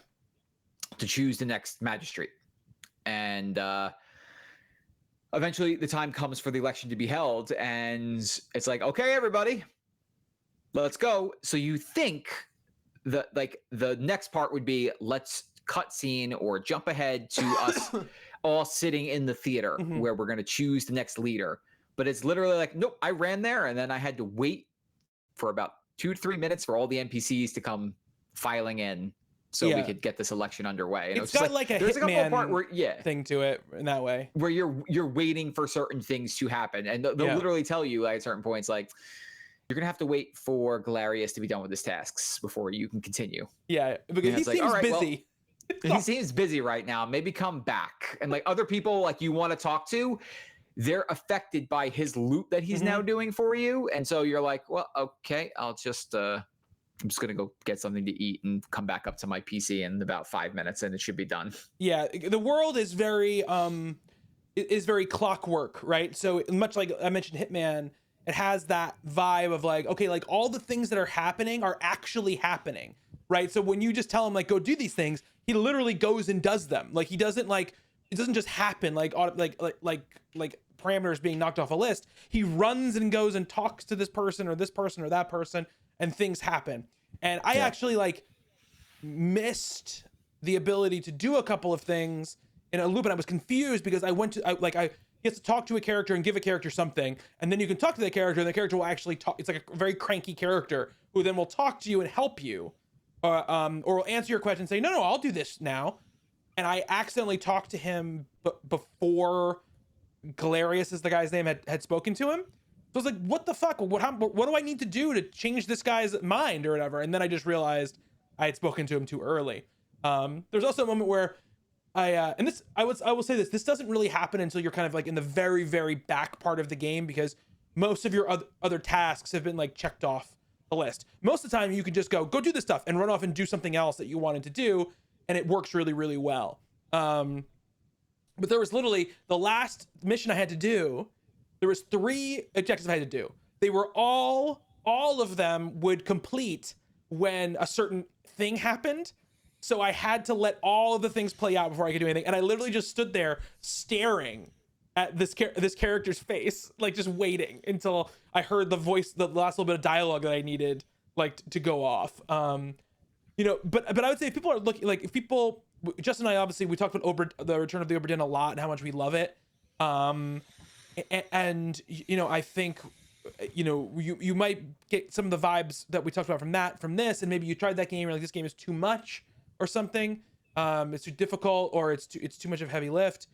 To choose the next magistrate. And eventually the time comes for the election to be held, and it's like, okay, everybody, let's go. So you think that like the next part would be, let's cut scene or jump ahead to us all sitting in the theater where we're going to choose the next leader. But it's literally like, nope, I ran there and then I had to wait for about 2 to 3 minutes for all the NPCs to come filing in so we could get this election underway. And it's got like a there's a couple of part where, thing to it in that way, where you're waiting for certain things to happen, and they'll literally tell you like at certain points, like, you're gonna have to wait for Galarius to be done with his tasks before you can continue. Yeah, because he seems busy. Well, he seems busy right now. Maybe come back. And like other people like you want to talk to, they're affected by his loot that he's now doing for you, and so you're like, well, okay, I'm just gonna go get something to eat and come back up to my PC in about 5 minutes, and it should be done. Yeah, the world is very clockwork, right? So much like I mentioned Hitman, it has that vibe of like, okay, like all the things that are happening are actually happening, right? So when you just tell him like, go do these things, he literally goes and does them. Like he doesn't like, it doesn't just happen like parameters being knocked off a list. He runs and goes and talks to this person or that person, and things happen. And I actually like missed the ability to do a couple of things in a loop, and I was confused because he has to talk to a character and give a character something, and then you can talk to the character, and the character will actually talk. It's like a very cranky character who then will talk to you and help you, or will answer your question and say, no, I'll do this now. And I accidentally talked to him before Galarius is the guy's name had spoken to him. So I was like, what the fuck? What do I need to do to change this guy's mind or whatever? And then I just realized I had spoken to him too early. There's also a moment where I will say this doesn't really happen until you're kind of like in the very, very back part of the game, because most of your other tasks have been like checked off the list. Most of the time you can just go do this stuff and run off and do something else that you wanted to do, and it works really, really well. But there was literally the last mission I had to do. There was 3 objectives I had to do. They were all of them would complete when a certain thing happened. So I had to let all of the things play out before I could do anything. And I literally just stood there staring at this character's face, like just waiting until I heard the voice, the last little bit of dialogue that I needed, like to go off. But I would say if people are looking, like if people, Justin and I, obviously we talked about the Return of the Obra Dinn a lot and how much we love it. And I think, you might get some of the vibes that we talked about from this, and maybe you tried that game, or like this game is too much or something. It's too difficult, or it's too much of a heavy lift.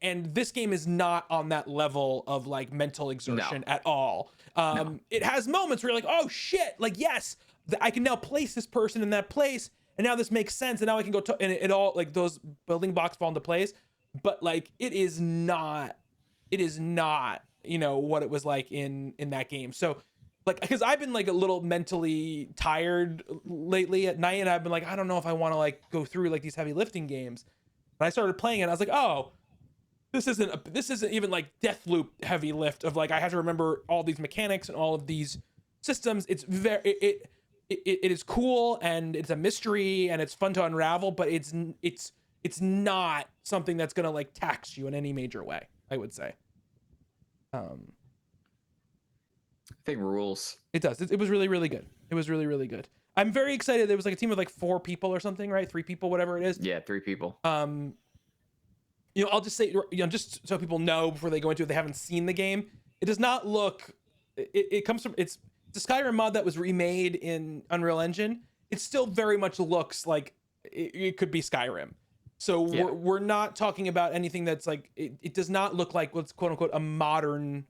and this game is not on that level of like mental exertion at all. It has moments where you're like, oh shit, like yes, I can now place this person in that place, and now this makes sense, and now I can go and it all, like, those building blocks fall into place. But like it is not what it was like in that game. So like, because I've been like a little mentally tired lately at night, and I've been like, I don't know if I want to like go through like these heavy lifting games. And I started playing it, and I was like, oh, this isn't even like Deathloop heavy lift of like I have to remember all these mechanics and all of these systems. It's it is cool, and it's a mystery, and it's fun to unravel, but it's not something that's gonna like tax you in any major way, I would say. I think rules. It does. It was really, really good. It was really, really good. I'm very excited. There was like a team of like 4 people or something, right? 3 people, whatever it is. Yeah, 3 people. I'll just say, just so people know before they go into it, they haven't seen the game. It does not look. It comes from it's a Skyrim mod that was remade in Unreal Engine. It still very much looks like it could be Skyrim. So we're not talking about anything that's like it does not look like what's quote unquote a modern,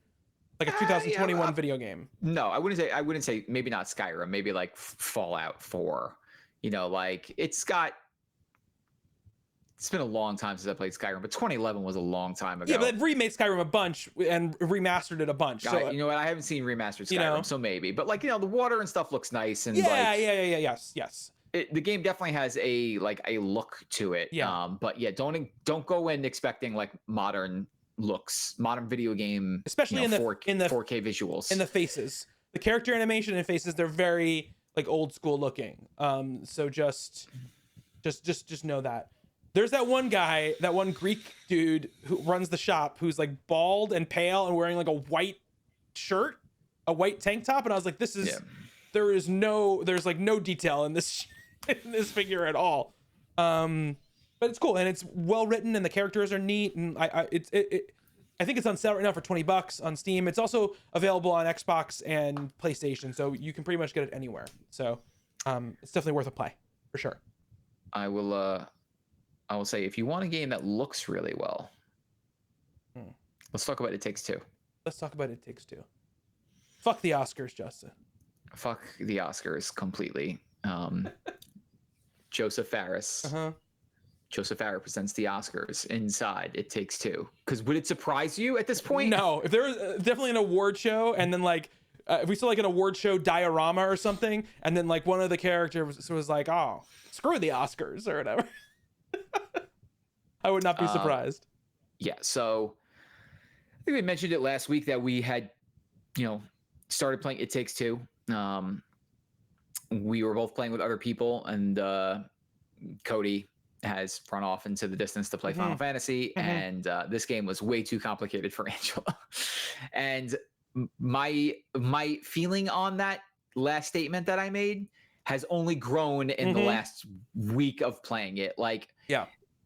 like a 2021 video game. No, I wouldn't say maybe not Skyrim, maybe like Fallout 4. Like it's been a long time since I played Skyrim, but 2011 was a long time ago. Yeah, but it remade Skyrim a bunch and remastered it a bunch. So you know what? I haven't seen remastered Skyrim, so maybe. But like, the water and stuff looks nice, and yes. The game definitely has a look to it. Yeah. But yeah, don't go in expecting like modern looks, modern video game, especially in the 4K visuals, in the faces, the character animation and faces, they're very like old school looking. So just know that. There's that one guy, that one Greek dude who runs the shop, who's like bald and pale and wearing like a white shirt, a white tank top, and I was like, there's like no detail in this in this figure at all. But it's cool, and it's well written, and the characters are neat, and I think it's on sale right now for $20 on Steam. It's also available on Xbox and PlayStation, so you can pretty much get it anywhere. So it's definitely worth a play for sure. I will say, if you want a game that looks really well, let's talk about It Takes Two. Let's talk about It Takes Two. Fuck the Oscars, Justin. Fuck the Oscars completely. Joseph Fares. Joseph Fares presents the Oscars inside It Takes Two. Because would it surprise you at this point? No. If there was definitely an award show, and then like if we saw like an award show diorama or something, and then like one of the characters was like, oh, screw the Oscars or whatever. I would not be surprised. Yeah, so I think we mentioned it last week that we had, started playing It Takes Two. We were both playing with other people, and Cody has run off into the distance to play Final Fantasy, and this game was way too complicated for Angela. And my feeling on that last statement that I made has only grown in the last week of playing it. Like,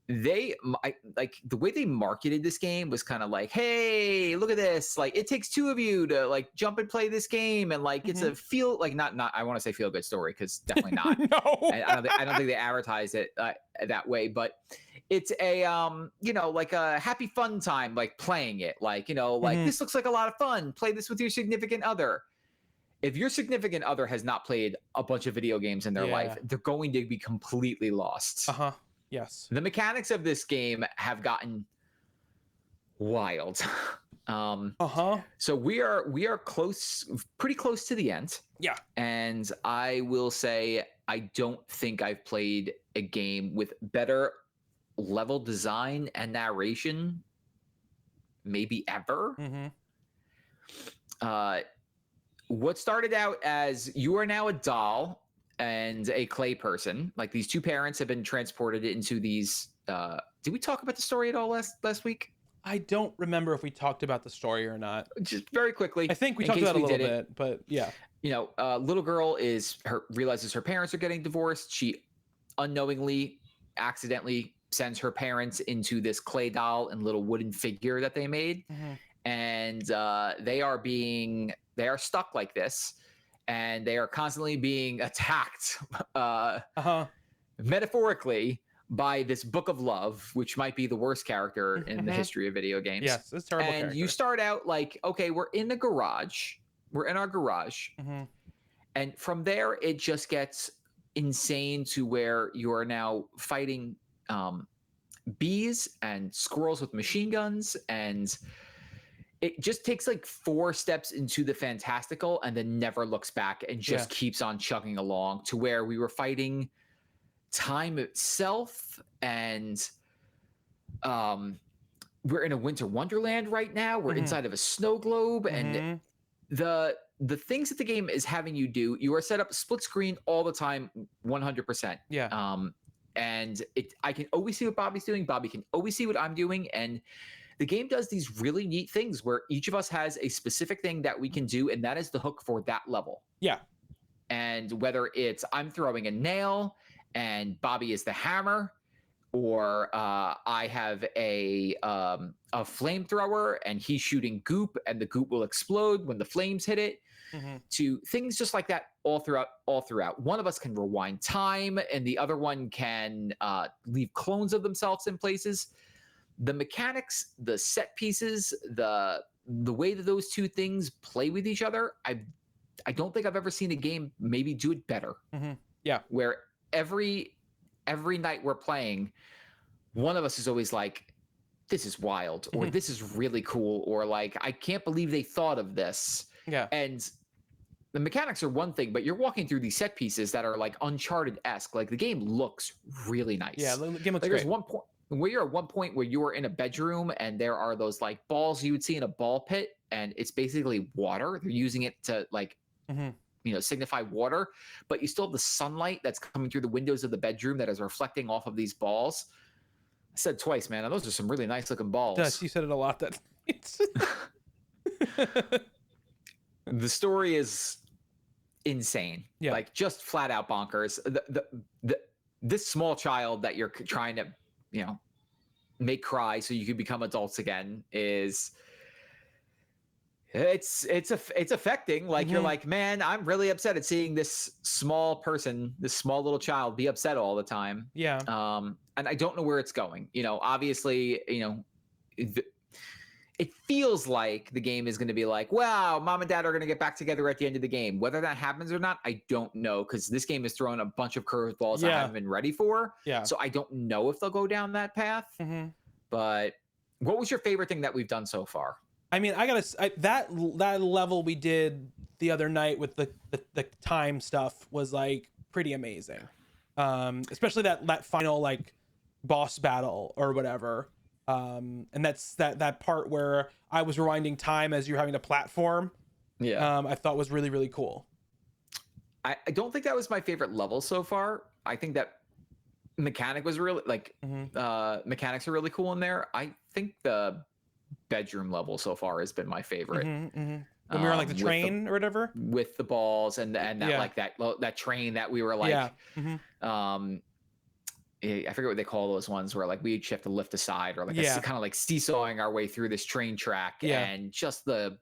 the way they marketed this game was kind of like, hey, look at this, like it takes 2 of you to like jump and play this game, and like it's a feel like not I want to say feel good story, because definitely not. No. I don't think they advertise it that way, but it's a like a happy fun time, like playing it, like like this looks like a lot of fun, play this with your significant other. If your significant other has not played a bunch of video games in their life, they're going to be completely lost. Yes. The mechanics of this game have gotten wild. So we are pretty close to the end. Yeah. And I will say, I don't think I've played a game with better level design and narration maybe ever. What started out as you are now a doll and a clay person, like these 2 parents have been transported into these. Did we talk about the story at all last week? I don't remember if we talked about the story or not. Just very quickly. I think we talked about it a little bit, but yeah. Little girl realizes her parents are getting divorced. She unknowingly, accidentally sends her parents into this clay doll and little wooden figure that they made. And they are stuck like this, and they are constantly being attacked metaphorically by this book of love, which might be the worst character in the history of video games. Yes, it's a terrible and character. you start out like, okay, we're in the garage. We're in our garage. And from there, it just gets insane to where you are now fighting bees and squirrels with machine guns. And it just takes like 4 steps into the fantastical and then never looks back and just keeps on chugging along to where we were fighting time itself. And we're in a winter wonderland right now. We're inside of a snow globe. And the things that the game is having you do, you are set up split screen all the time, 100%. Yeah. And I can always see what Bobby's doing. Bobby can always see what I'm doing. And the game does these really neat things where each of us has a specific thing that we can do, and that is the hook for that level. Yeah. And whether it's I'm throwing a nail and Bobby is the hammer, or I have a flamethrower and he's shooting goop and the goop will explode when the flames hit it, to things just like that all throughout. One of us can rewind time and the other one can leave clones of themselves in places. The mechanics, the set pieces, the way that those two things play with each other, I don't think I've ever seen a game maybe do it better. Yeah. Where every night we're playing, one of us is always like, this is wild, or this is really cool, or like, I can't believe they thought of this. Yeah. And the mechanics are one thing, but you're walking through these set pieces that are like Uncharted-esque. Like the game looks really nice. Yeah, the game looks like great. There's one point where you're at one point where you are in a bedroom and there are those like balls you would see in a ball pit, and it's basically water. They're using it to like, signify water, but you still have the sunlight that's coming through the windows of the bedroom that is reflecting off of these balls. I said twice, man. Those are some really nice looking balls. Yes, you said it a lot. That it's the story is insane. Yeah. Like just flat out bonkers. This small child that you're trying to, make cry so you can become adults again is it's affecting. Like you're like, man, I'm really upset at seeing this small person, this small little child be upset all the time. Yeah. And I don't know where it's going. Obviously, it feels like the game is going to be like, wow, mom and dad are going to get back together at the end of the game. Whether that happens or not, I don't know, because this game is throwing a bunch of curveballs I haven't been ready for. Yeah. So I don't know if they'll go down that path. But what was your favorite thing that we've done so far? I mean, that level we did the other night with the time stuff was like pretty amazing. Especially that final like boss battle or whatever. And that's that part where I was rewinding time as you're having to platform. Yeah. I thought was really, really cool. I don't think that was my favorite level so far. I think that mechanic was really like mechanics are really cool in there. I think the bedroom level so far has been my favorite. When we were on like the train or whatever with the balls and that like that train that we were like I forget what they call those ones where like we each have to lift aside or like kind of like seesawing our way through this train track and just the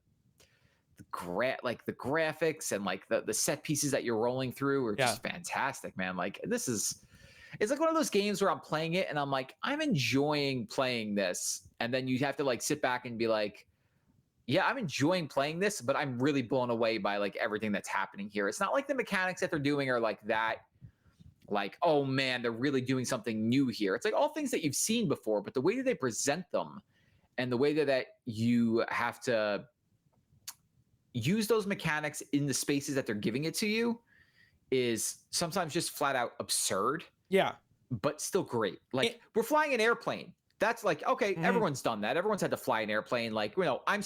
graphics and like the set pieces that you're rolling through are just fantastic, man. Like it's like one of those games where I'm playing it and I'm like, I'm enjoying playing this. And then you have to like sit back and be like, yeah, I'm enjoying playing this, but I'm really blown away by like everything that's happening here. It's not like the mechanics that they're doing are like that. Like, oh man, they're really doing something new here. It's like all things that you've seen before, but the way that they present them and the way that you have to use those mechanics in the spaces that they're giving it to you is sometimes just flat out absurd. Yeah. But still great. Like we're flying an airplane. That's like, okay, everyone's done that. Everyone's had to fly an airplane. Like, I'm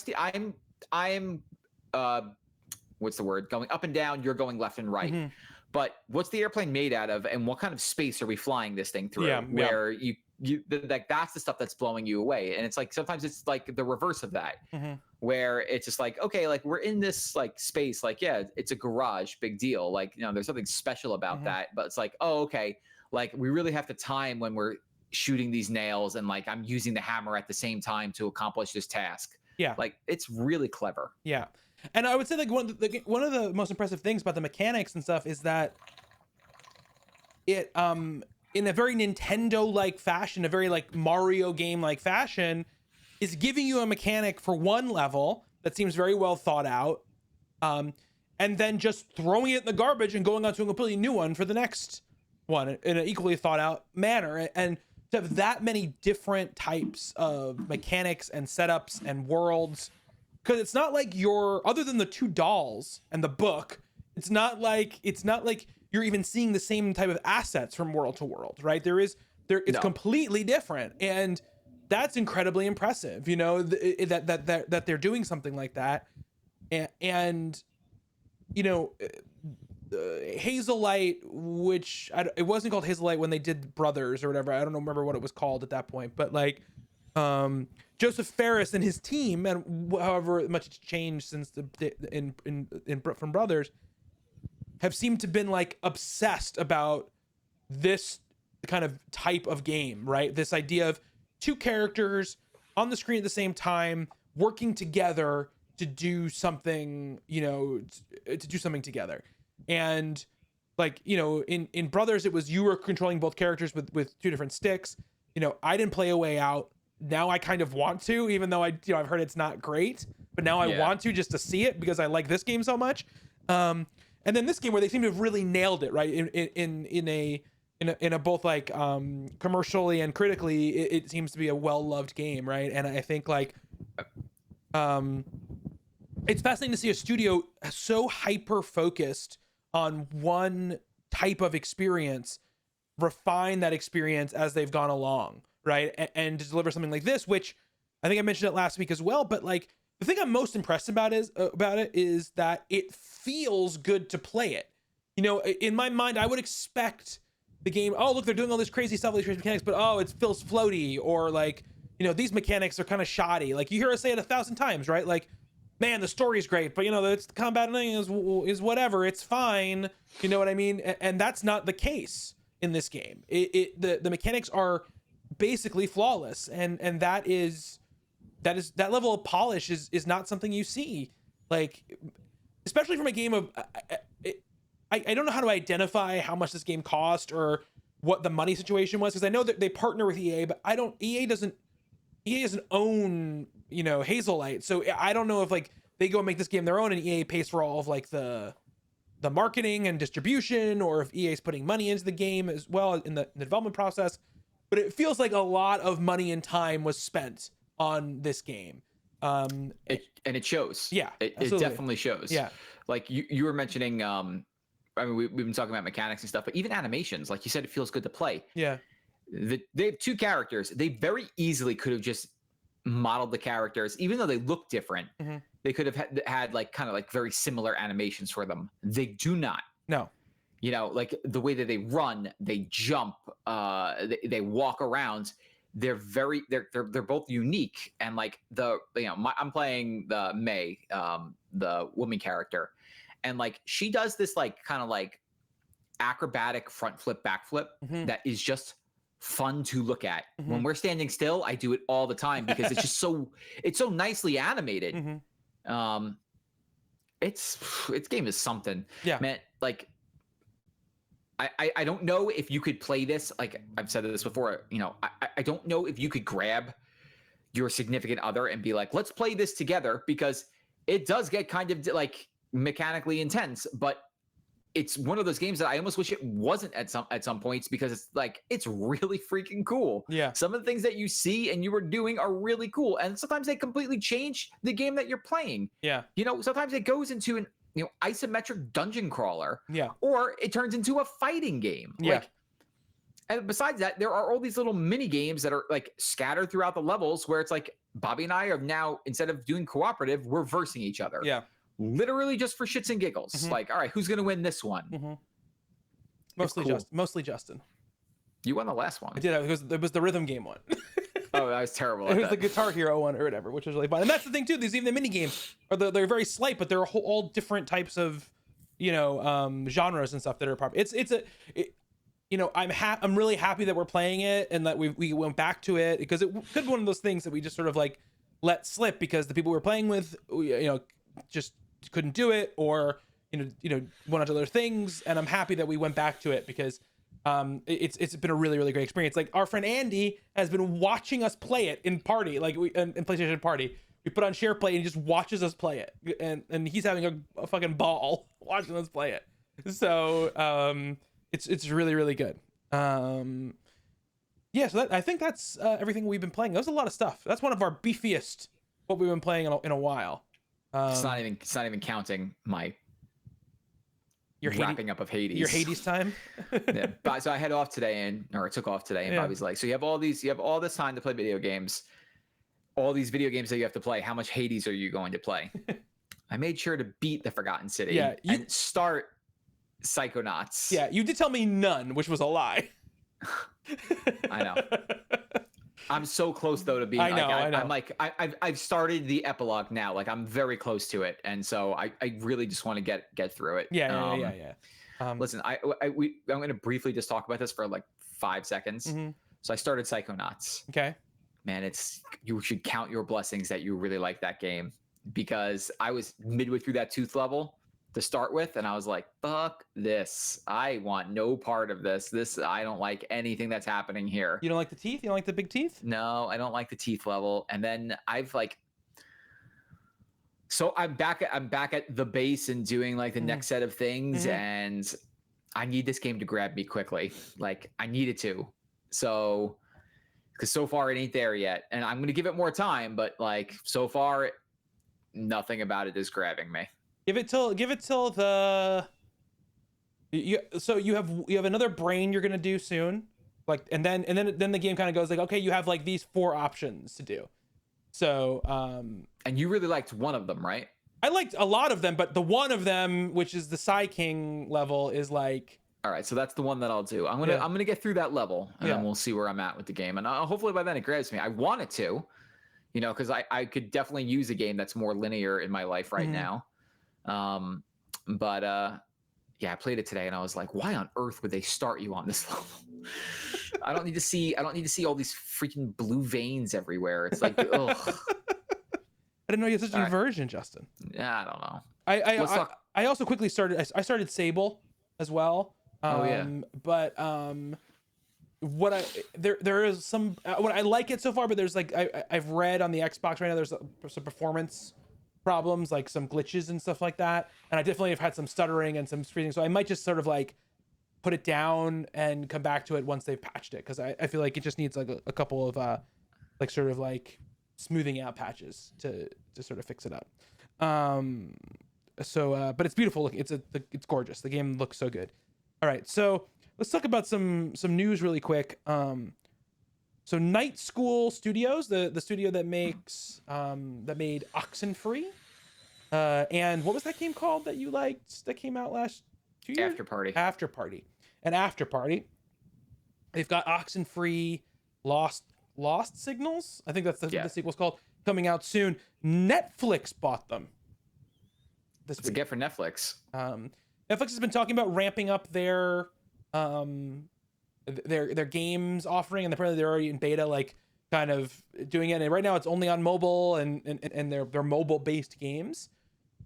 what's the word? Going up and down, you're going left and right. But what's the airplane made out of, and what kind of space are we flying this thing through? Where you like that's the stuff that's blowing you away, and it's like sometimes it's like the reverse of that, where it's just like, okay, like we're in this like space, like it's a garage, big deal, like there's something special about that, but it's like, oh, okay, like we really have to time when we're shooting these nails, and like I'm using the hammer at the same time to accomplish this task. Yeah, like it's really clever. Yeah. And I would say like one of the most impressive things about the mechanics and stuff is that it in a very Nintendo-like fashion, a very like Mario game-like fashion, is giving you a mechanic for one level that seems very well thought out, and then just throwing it in the garbage and going on to a completely new one for the next one in an equally thought out manner. And to have that many different types of mechanics and setups and worlds, because it's not like you're, other than the two dolls and the book, it's not like you're even seeing the same type of assets from world to world, right? It's completely different, and that's incredibly impressive. You know, that they're doing something like that, and you know, Hazelight, which it wasn't called Hazelight when they did Brothers or whatever. I don't remember what it was called at that point, but like Joseph Ferris and his team, and however much it's changed since from Brothers, have seemed to been like obsessed about this kind of type of game, right? This idea of two characters on the screen at the same time working together to do something, you know, to do something together. And like, you know, in Brothers, it was you were controlling both characters with two different sticks. You know, I didn't play A Way Out. Now I kind of want to, even though I've heard it's not great, but now I want to, just to see it because I like this game so much. And then this game, where they seem to have really nailed it, right? In a both like commercially and critically, it seems to be a well-loved game, right? And I think like it's fascinating to see a studio so hyper focused on one type of experience refine that experience as they've gone along, right? And to deliver something like this, which I think I mentioned it last week as well, but like the thing I'm most impressed about is that it feels good to play it. You know, in my mind, I would expect the game, oh, look, they're doing all this crazy stuff, all these crazy mechanics, but oh, it feels floaty, or like, you know, these mechanics are kind of shoddy. Like you hear us say it 1,000 times, right? Like, man, the story's great, but you know, the combat thing is whatever. It's fine. You know what I mean? And that's not the case in this game. The mechanics are basically flawless, and that level of polish is not something you see, like, especially from a game of I don't know how to identify how much this game cost or what the money situation was, because I know that they partner with EA, but EA doesn't own, you know, Hazelight, so I don't know if like they go and make this game their own and EA pays for all of like the marketing and distribution, or if EA is putting money into the game as well in the development process. But it feels like a lot of money and time was spent on this game. And it shows. Yeah, it definitely shows. Yeah. Like you were mentioning, I mean, we've been talking about mechanics and stuff, but even animations, like you said, it feels good to play. Yeah. They have two characters. They very easily could have just modeled the characters, even though they look different. Mm-hmm. They could have had like kind of like very similar animations for them. They do not. No. You know, like the way that they run, they jump, they walk around. They're both unique, and like I'm playing the May, the woman character, and like she does this like kind of like acrobatic front flip, back flip that is just fun to look at. When we're standing still, I do it all the time because it's just so nicely animated. Its game is something. Yeah, man. Like I don't know if you could play this. Like I've said this before, you know, I don't know if you could grab your significant other and be like, let's play this together, because it does get kind of like mechanically intense, but it's one of those games that I almost wish it wasn't at some points, because it's like, it's really freaking cool. Yeah. Some of the things that you see and you were doing are really cool. And sometimes they completely change the game that you're playing. Yeah. You know, sometimes it goes into an, you know, isometric dungeon crawler. Yeah. Or it turns into a fighting game. Yeah. Like, and besides that, there are all these little mini games that are like scattered throughout the levels where it's like Bobby and I are now, instead of doing cooperative, we're versing each other. Yeah. Literally just for shits and giggles. Like, all right, who's going to win this one? Mostly Justin. You won the last one. I did. It was the rhythm game one. Oh, that was terrible. It was the Guitar Hero one or whatever, which was really fun. And that's the thing too. These even the mini games they're very slight, but they're all different types of, you know, genres and stuff that are popular. You know, I'm really happy that we're playing it and that we went back to it, because it could be one of those things that we just sort of like let slip because the people we're playing with, you know, just couldn't do it, or you know, one of other things. And I'm happy that we went back to it, because It's been a really, really great experience. Like our friend Andy has been watching us play it in party, like in PlayStation Party. We put on share play and he just watches us play it, and he's having a fucking ball watching us play it. So it's really, really good. Yeah, so I think that's everything we've been playing. That was a lot of stuff. That's one of our beefiest what we've been playing in a while. It's not even counting my your wrapping up of Hades. Your Hades time. Yeah. But so I took off today, and Bobby's like, so you have all this time to play video games, all these video games that you have to play. How much Hades are you going to play? I made sure to beat the Forgotten City and start Psychonauts. Yeah, you did tell me none, which was a lie. I know. I'm so close though to being. I know. I'm like I've started the epilogue now. Like I'm very close to it, and so I really just want to get through it. Yeah. Listen, I'm going to briefly just talk about this for like 5 seconds. Mm-hmm. So I started Psychonauts. Okay. Man, you should count your blessings that you really like that game, because I was midway through that tooth level to start with, and I was like, fuck this. I want no part of this. I don't like anything that's happening here. You don't like the teeth? You don't like the big teeth? No, I don't like the teeth level. And then so I'm back at the base and doing like the next set of things, and I need this game to grab me quickly. Like I need it to. So because so far it ain't there yet, and I'm gonna give it more time, but like so far nothing about it is grabbing me. Give it till the so you have another brain you're gonna do soon, like and then the game kind of goes like, okay, you have like these 4 options to do. So and you really liked one of them, right? I liked a lot of them, but the one of them, which is the Psy King level, is like, all right, so that's the one that I'll do. I'm gonna get through that level, and then we'll see where I'm at with the game, and hopefully by then it grabs me. I want it to, because I could definitely use a game that's more linear in my life right now. But I played it today, and I was like, why on earth would they start you on this level? I don't need to see all these freaking blue veins everywhere. It's like, ugh. I didn't know you had such a version, Justin. Yeah, I don't know. I also quickly started. I started Sable as well. But there is some what I like it so far, but there's like I've read on the Xbox right now there's some performance problems, like some glitches and stuff like that, and I definitely have had some stuttering and some freezing, so I might just sort of like put it down and come back to it once they've patched it, because I feel like it just needs like a couple of like sort of like smoothing out patches to sort of fix it up. But it's beautiful. It's gorgeous. The game looks so good. All right, so let's talk about some news really quick. So Night School Studios, the studio that makes that made Oxenfree, and what was that game called that you liked that came out last 2 years? After Party. They've got Oxenfree, Lost Signals. I think that's the sequel's called, coming out soon. Netflix bought them. It's a gift for Netflix. Netflix has been talking about ramping up their games offering, and apparently they're already in beta, like kind of doing it. And right now it's only on mobile and they're mobile based games.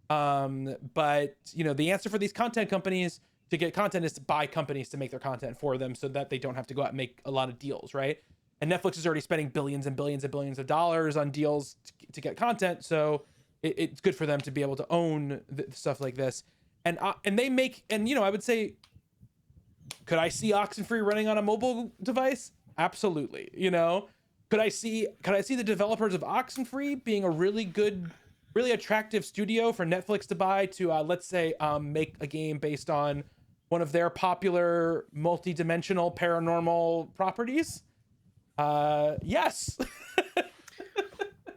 But the answer for these content companies to get content is to buy companies to make their content for them, so that they don't have to go out and make a lot of deals, right? And Netflix is already spending billions and billions and billions of dollars on deals to get content, so it's good for them to be able to own stuff like this. And they make, and I would say, could I see Oxenfree running on a mobile device? Absolutely. Could I see the developers of Oxenfree being a really good, really attractive studio for Netflix to buy to let's say make a game based on one of their popular multi-dimensional paranormal properties? Yes.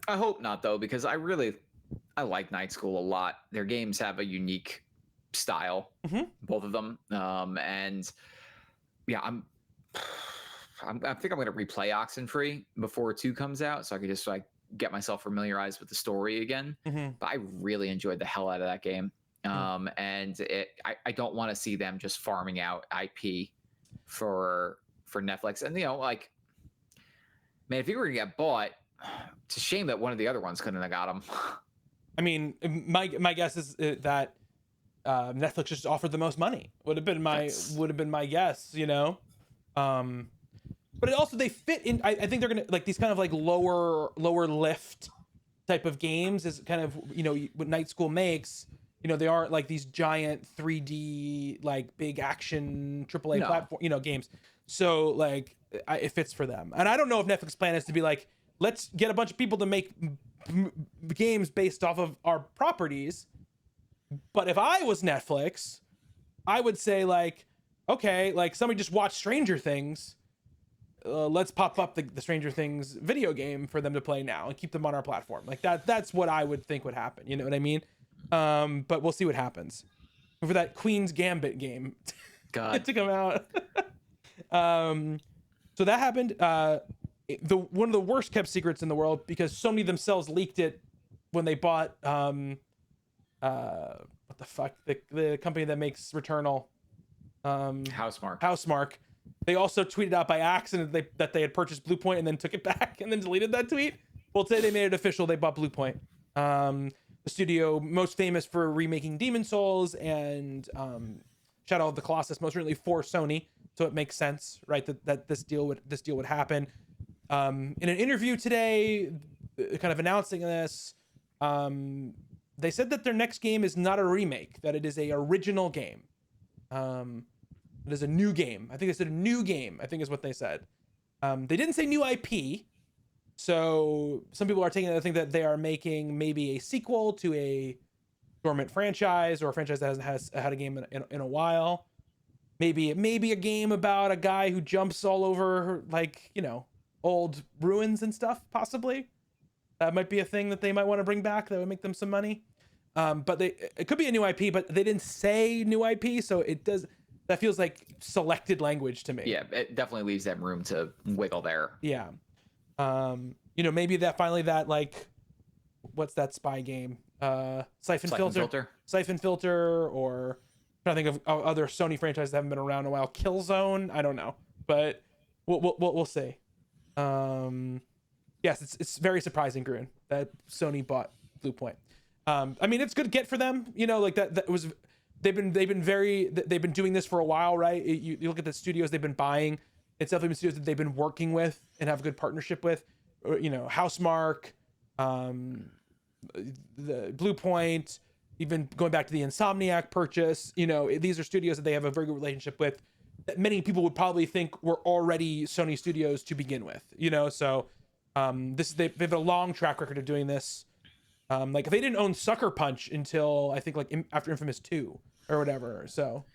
I hope not, though, because I like Night School a lot. Their games have a unique style, both of them, and yeah, I think I'm going to replay Oxenfree before 2 comes out, so I could just like get myself familiarized with the story again. But I really enjoyed the hell out of that game, and I don't want to see them just farming out IP for Netflix. And like, man, if you were to get bought, it's a shame that one of the other ones couldn't have got them. I mean, my guess is that Netflix just offered the most money. Would have been my guess, But it also, they fit in. I think they're gonna like these kind of like lower lift type of games is kind of, you know, what Night School makes. You know, they aren't like these giant 3D like big action AAA platform, you know, games. So like it fits for them. And I don't know if Netflix plan is to be like, let's get a bunch of people to make games based off of our properties. But if I was Netflix, I would say like, okay, like somebody just watched Stranger Things. Let's pop up the Stranger Things video game for them to play now and keep them on our platform. Like that's what I would think would happen. You know what I mean? But we'll see what happens. For that Queen's Gambit game God. to come out. So that happened. One of the worst kept secrets in the world, because Sony themselves leaked it when they bought what the fuck, the company that makes Returnal, Housemarque. They also tweeted out by accident that they had purchased Bluepoint and then took it back and then deleted that tweet. Well, today they made it official. They bought Bluepoint, the studio most famous for remaking Demon Souls and Shadow of the Colossus, most recently for Sony. So it makes sense, right, that this deal would happen. In an interview today, kind of announcing this, they said that their next game is not a remake, that it is a original game. It is a new game. I think they said a new game, I think is what they said. They didn't say new IP. So some people are taking it to think that they are making maybe a sequel to a dormant franchise, or a franchise that hasn't had a game in a while. Maybe a game about a guy who jumps all over, like, you know, old ruins and stuff, possibly. That might be a thing that they might want to bring back that would make them some money. But it could be a new IP, but they didn't say new IP, so that feels like selected language to me. Yeah, it definitely leaves them room to wiggle there. Yeah. You know, maybe that like, what's that spy game? Siphon Filter, or I'm trying to think of other Sony franchises that haven't been around in a while. Killzone, I don't know, but we'll see. Yes, it's very surprising, Grun, that Sony bought Bluepoint. I mean, it's good get for them, you know, like that was, they've been doing this for a while, right? You look at the studios they've been buying. It's definitely been studios that they've been working with and have a good partnership with, you know, Housemarque, the Bluepoint, even going back to the Insomniac purchase. You know, these are studios that they have a very good relationship with, that many people would probably think were already Sony studios to begin with, you know. So they have a long track record of doing this. Like, if they didn't own Sucker Punch until I think like after Infamous 2 or whatever. So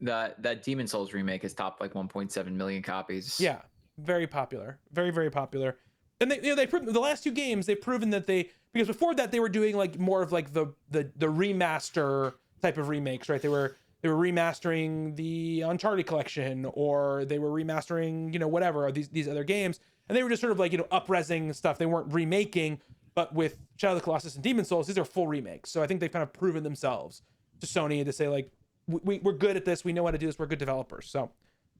that Demon Souls remake has topped like 1.7 million copies. Yeah, very popular, very, very popular. And they proved the last two games, they've proven that because before that they were doing like more of like the remaster type of remakes, right? They were remastering the Uncharted collection, or they were remastering, you know, whatever, these other games, and they were just sort of like, you know, up-resing stuff. They weren't remaking. But with Shadow of the Colossus and Demon Souls, these are full remakes. So I think they've kind of proven themselves to Sony to say, like, we're good at this. We know how to do this. We're good developers. So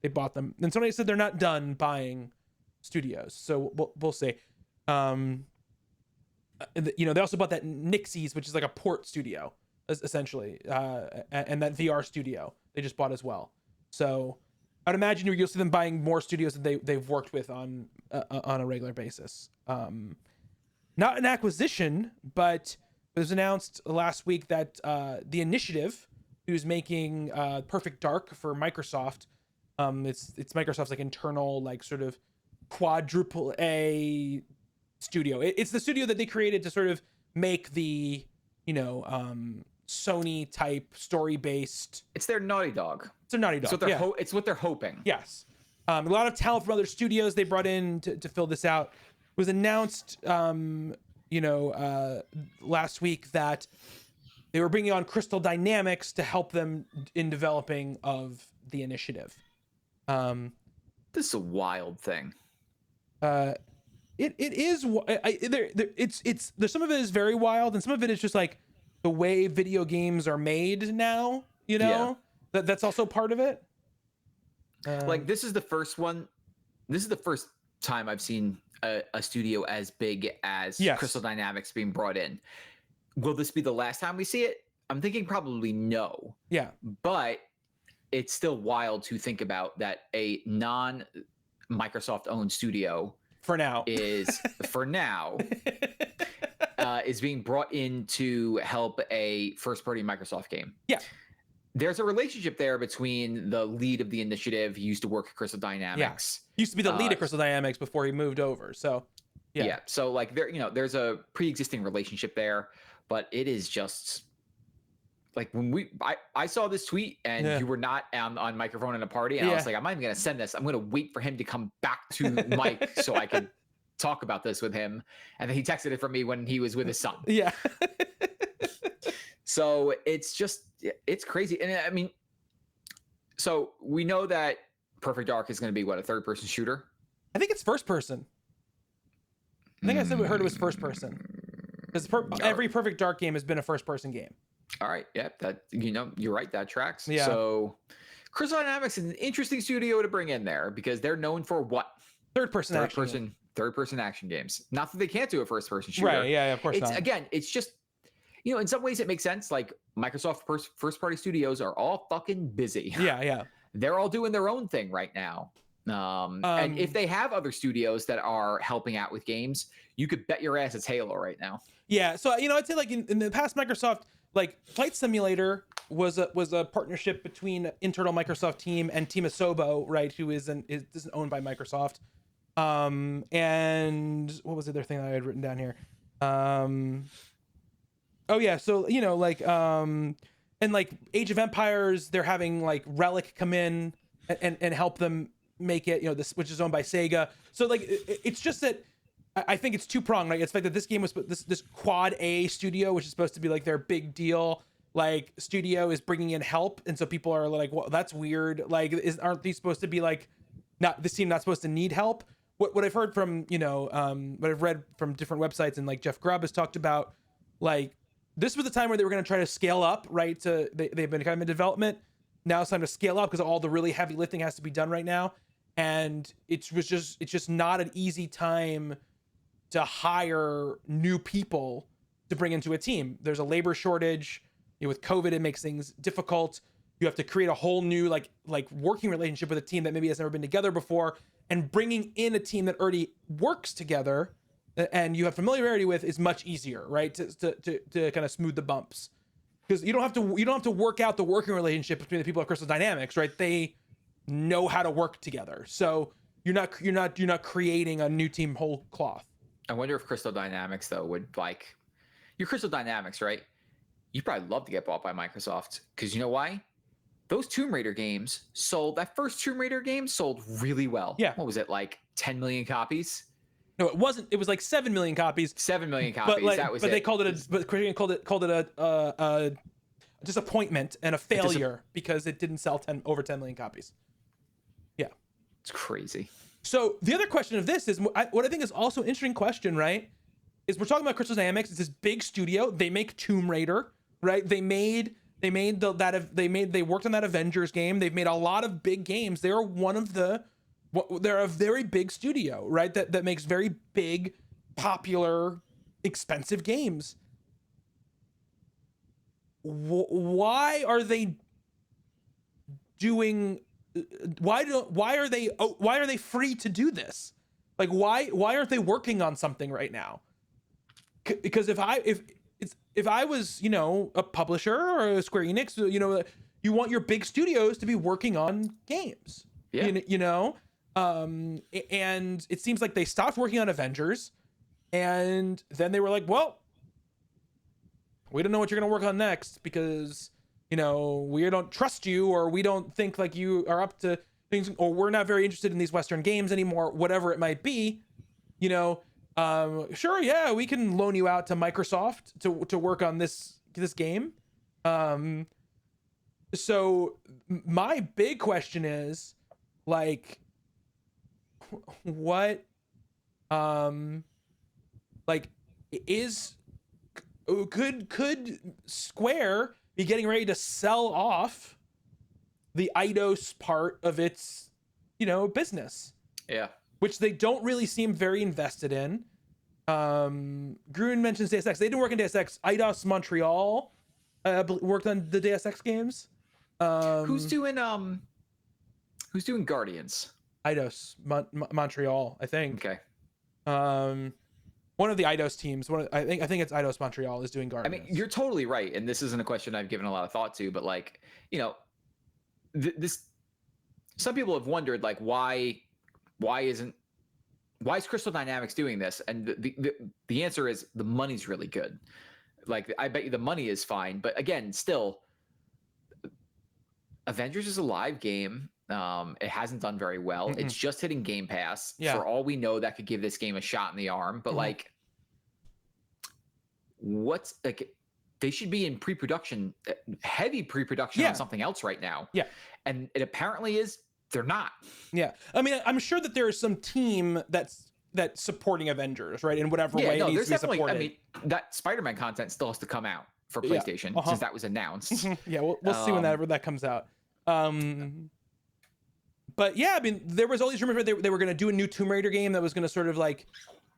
they bought them. And Sony said they're not done buying studios. So we'll see. You know, they also bought that Nixies, which is like a port studio, essentially. And that VR studio they just bought as well. So I'd imagine you'll see them buying more studios that they've worked with on a regular basis. Not an acquisition, but it was announced last week that the Initiative, who's making Perfect Dark for Microsoft, it's Microsoft's like internal, like sort of quadruple A studio. It's the studio that they created to sort of make the, you know, Sony type story based. It's their Naughty Dog. It's their Naughty Dog. It's what they're hoping. Yes. A lot of talent from other studios they brought in to fill this out. It was announced, last week that they were bringing on Crystal Dynamics to help them in developing of the Initiative. This is a wild thing. It is. There's some of it is very wild, and some of it is just like the way video games are made now. You know, that's also part of it. Like, this is the first one. This is the first time I've seen a studio as big as Crystal Dynamics being brought in. Will this be the last time we see it? I'm thinking probably no. Yeah. But it's still wild to think about that a non Microsoft owned studio For now. is is being brought in to help a first party Microsoft game. Yeah. There's a relationship there between the lead of the initiative. He used to work at Crystal Dynamics. Used to be the lead at Crystal Dynamics before he moved over. So yeah. So like there's a pre-existing relationship there, but it is just like when I saw this tweet and you were not on microphone in a party, and I was like, I'm not even gonna send this. I'm gonna wait for him to come back to Mike so I can talk about this with him. And then he texted it from me when he was with his son. Yeah. So it's crazy. And I mean, so we know that Perfect Dark is going to be a third person shooter. I think it's first person. I think I said we heard it was first person. Because every Perfect Dark game has been a first person game. All right. Yeah. That, you're right. That tracks. Yeah. So Crystal Dynamics is an interesting studio to bring in there because they're known for what? Third person action games. Not that they can't do a first person shooter. Right. Yeah. Of course not. Again, it's just, in some ways it makes sense. Like Microsoft first party studios are all fucking busy. Yeah. They're all doing their own thing right now. And if they have other studios that are helping out with games, you could bet your ass it's Halo right now. Yeah. So, I'd say like in the past Microsoft, like Flight Simulator was a partnership between internal Microsoft team and Team Asobo, right? Who isn't owned by Microsoft. And what was the other thing that I had written down here? Oh yeah, so and like Age of Empires, they're having like Relic come in and help them make it, this, which is owned by Sega. So like it's just that I think it's two-pronged, right? It's like that this game was this Quad A studio, which is supposed to be like their big deal like studio, is bringing in help, and so people are like, well, that's weird. Like, aren't these supposed to be like this team not supposed to need help? What I've heard from what I've read from different websites, and like Jeff Grubb has talked about, like, this was the time where they were going to try to scale up, right? They've been kind of in development. Now it's time to scale up because all the really heavy lifting has to be done right now. And it's just not an easy time to hire new people to bring into a team. There's a labor shortage. With COVID, it makes things difficult. You have to create a whole new like working relationship with a team that maybe has never been together before, and bringing in a team that already works together and you have familiarity with is much easier, right? To kind of smooth the bumps, because you don't have to work out the working relationship between the people at Crystal Dynamics, right? They know how to work together, so you're not creating a new team whole cloth. I wonder if Crystal Dynamics though would like, you're Crystal Dynamics, right? You'd probably love to get bought by Microsoft, because you know why? Those Tomb Raider games sold. That first Tomb Raider game sold really well. Yeah. What was it, like 10 million copies? No, it wasn't. It was like 7 million copies. 7 million copies. But, like, that was but it. they called it called it a disappointment and a failure because it didn't sell over 10 million copies. Yeah, it's crazy. So the other question of this is what I think is also an interesting question, right? Is we're talking about Crystal Dynamics. It's this big studio. They make Tomb Raider, right? They worked on that Avengers game. They've made a lot of big games. They're a very big studio, right? That makes very big, popular, expensive games. Why are they doing? Why are they free to do this? Like, why aren't they working on something right now? Because if I was, a publisher or a Square Enix, you want your big studios to be working on games. Yeah. And it seems like they stopped working on Avengers, and then they were like, well, we don't know what you're going to work on next because, we don't trust you, or we don't think like you are up to things, or we're not very interested in these Western games anymore, whatever it might be, sure, yeah, we can loan you out to Microsoft to work on this game. So my big question is, like, what, could Square be getting ready to sell off the Eidos part of its, business? Yeah. Which they don't really seem very invested in. Gruen mentions Deus Ex. They didn't work in Deus Ex. Eidos Montreal worked on the Deus Ex games. Who's doing Guardians? Eidos, Montreal, I think. Okay. One of the Eidos teams. I think it's Eidos Montreal is doing I Guardians. mean, you're totally right, and this isn't a question I've given a lot of thought to, but like, you know, this. Some people have wondered, like, why is Crystal Dynamics doing this? And the answer is the money's really good. Like, I bet you the money is fine, but again, still, Avengers is a live game. It hasn't done very well. Mm-mm. It's just hitting Game Pass. Yeah. For all we know, that could give this game a shot in the arm. But like, what's like? They should be in pre-production, heavy pre-production on something else right now. Yeah, and it apparently is. They're not. Yeah, I mean, I'm sure that there is some team that's supporting Avengers, right? In whatever way it needs to be supported. I mean, that Spider-Man content still has to come out for PlayStation since that was announced. Yeah, we'll see whenever that comes out. But yeah, I mean, there was all these rumors they were going to do a new Tomb Raider game that was going to sort of like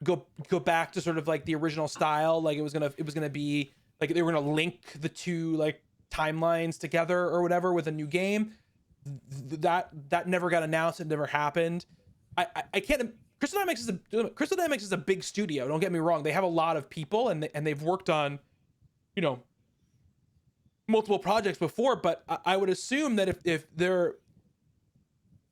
go back to sort of like the original style. Like it was gonna be like they were going to link the two like timelines together or whatever with a new game. That never got announced. It never happened. I can't. Crystal Dynamics is a big studio. Don't get me wrong. They have a lot of people and they've worked on, you know, multiple projects before. But I would assume that if they're,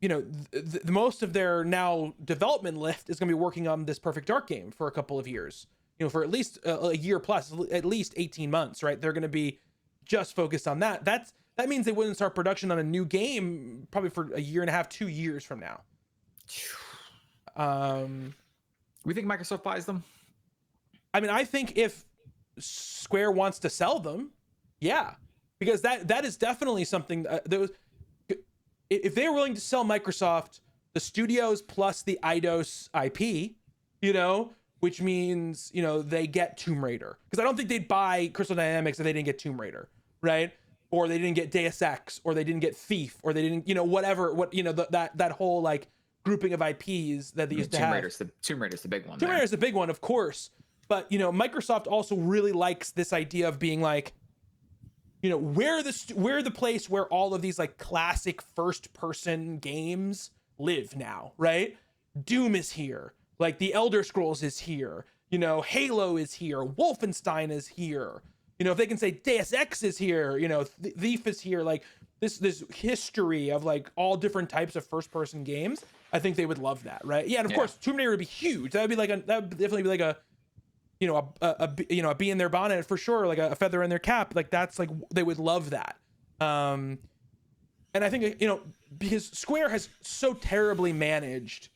you know, the most of their now development lift is going to be working on this Perfect Dark game for a couple of years. You know, for at least a year plus, at least 18 months, right? They're going to be just focused on that. That means they wouldn't start production on a new game probably for a year and a half, 2 years from now. We think Microsoft buys them? I mean, I think if Square wants to sell them, yeah, because that is definitely something if they're willing to sell Microsoft the studios plus the Eidos IP, you know, which means, you know, they get Tomb Raider, because I don't think they'd buy Crystal Dynamics if they didn't get Tomb Raider, right? Or they didn't get Deus Ex, or they didn't get Thief, or they didn't, you know, that whole like grouping of IPs that they used to have. Tomb Raider's the big one. Tomb Raider's the big one, of course. But, you know, Microsoft also really likes this idea of being like, you know, we're the place where all of these like classic first person games live now, right? Doom is here. Like the Elder Scrolls is here. You know, Halo is here. Wolfenstein is here. You know, if they can say Deus Ex is here, you know, Thief is here, like this history of like all different types of first person games, I think they would love that, right? Yeah, and of course, Tomb Raider would be huge. That would definitely be like a, you know, a bee in their bonnet for sure, like a feather in their cap. Like that's like they would love that. And I think, you know, because Square has so terribly managed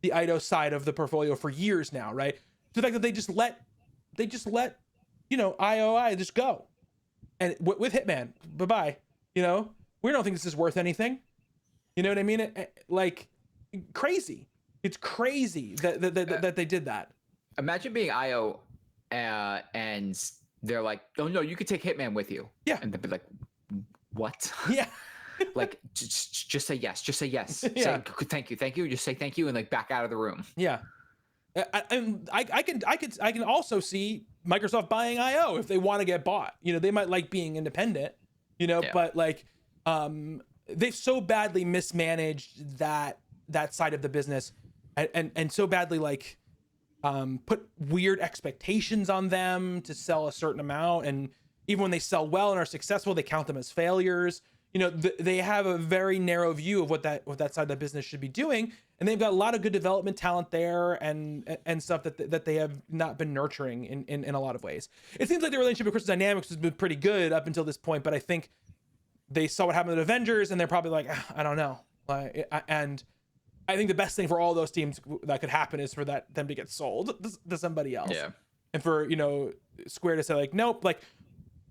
the Eidos side of the portfolio for years now, right? The fact that they just let you know, IOI just go, and with Hitman, bye-bye. You know, we don't think this is worth anything. You know what I mean? Like crazy. It's crazy that they did that. Imagine being IO, and they're like, "Oh no, you could take Hitman with you." Yeah, and they'd be like, "What?" Yeah. Like just say yes. Just say yes. Yeah. Say thank you. Just say thank you and like back out of the room. Yeah. I can also see Microsoft buying IO if they want to get bought. You know, they might like being independent, you know, but like they've so badly mismanaged that side of the business and so badly like put weird expectations on them to sell a certain amount, and even when they sell well and are successful, they count them as failures. You know, they have a very narrow view of what that side of the business should be doing, and they've got a lot of good development talent there and stuff that they have not been nurturing in a lot of ways. It seems like the relationship with Crystal Dynamics has been pretty good up until this point, but I think they saw what happened with Avengers, and they're probably like, I don't know. And I think the best thing for all those teams that could happen is for them to get sold to somebody else. Yeah. And for, you know, Square to say like, nope, like.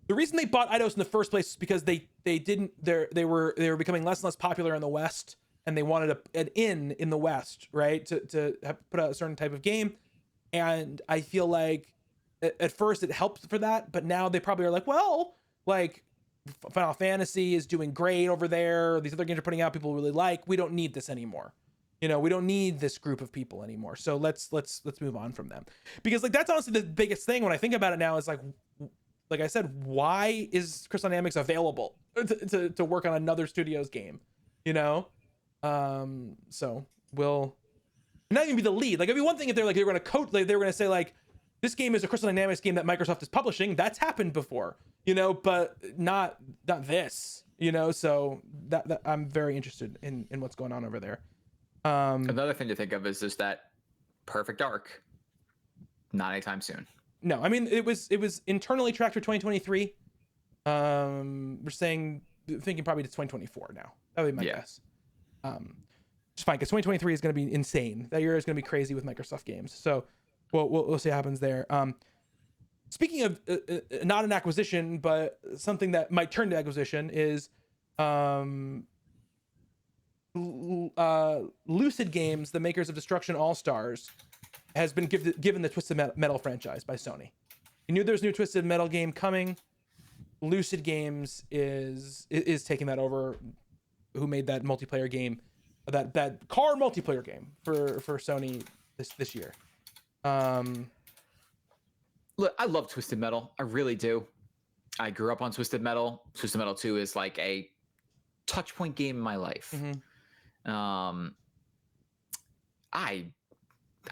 The reason they bought Eidos in the first place is because they were becoming less and less popular in the West, and they wanted an in the West, right? To put out a certain type of game. And I feel like at first it helped for that, but now they probably are like, well, like Final Fantasy is doing great over there. These other games are putting out people really like. We don't need this anymore. You know, we don't need this group of people anymore. So let's move on from them, because like that's honestly the biggest thing when I think about it now is like, like I said, why is Crystal Dynamics available to work on another studio's game? You know, so we'll not even be the lead. Like, it'd be one thing if they're like, they're going to coach, like, they're going to say like, this game is a Crystal Dynamics game that Microsoft is publishing. That's happened before, you know, but not this, you know. So that I'm very interested in what's going on over there. Another thing to think of is just that Perfect Dark, not anytime soon. No, I mean, it was internally tracked for 2023. We're thinking probably to 2024 now. That would be my guess. It's fine, because 2023 is going to be insane. That year is going to be crazy with Microsoft games. So we'll see what happens there. Speaking of not an acquisition, but something that might turn to acquisition is Lucid Games, the makers of Destruction All-Stars, has been given the Twisted Metal franchise by Sony. You knew there's a new Twisted Metal game coming. Lucid Games is taking that over, who made that multiplayer game, that car multiplayer game for Sony this year. Look, I love Twisted Metal. I really do. I grew up on Twisted Metal. Twisted Metal 2 is like a touch point game in my life.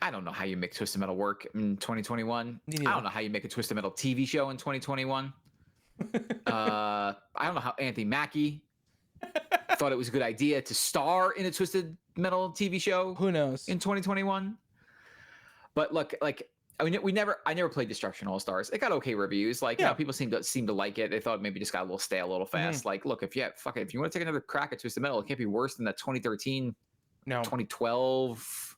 I don't know how you make Twisted Metal work in 2021. I don't know how you make a Twisted Metal TV show in 2021. I don't know how Anthony Mackie thought it was a good idea to star in a Twisted Metal TV show. Who knows? In 2021. But look, like, I mean, I never played Destruction All Stars. It got okay reviews. Like, you know, people seem to like it. They thought maybe just got a little stale, a little fast. Like, look, if you want to take another crack at Twisted Metal, it can't be worse than that 2013, 2012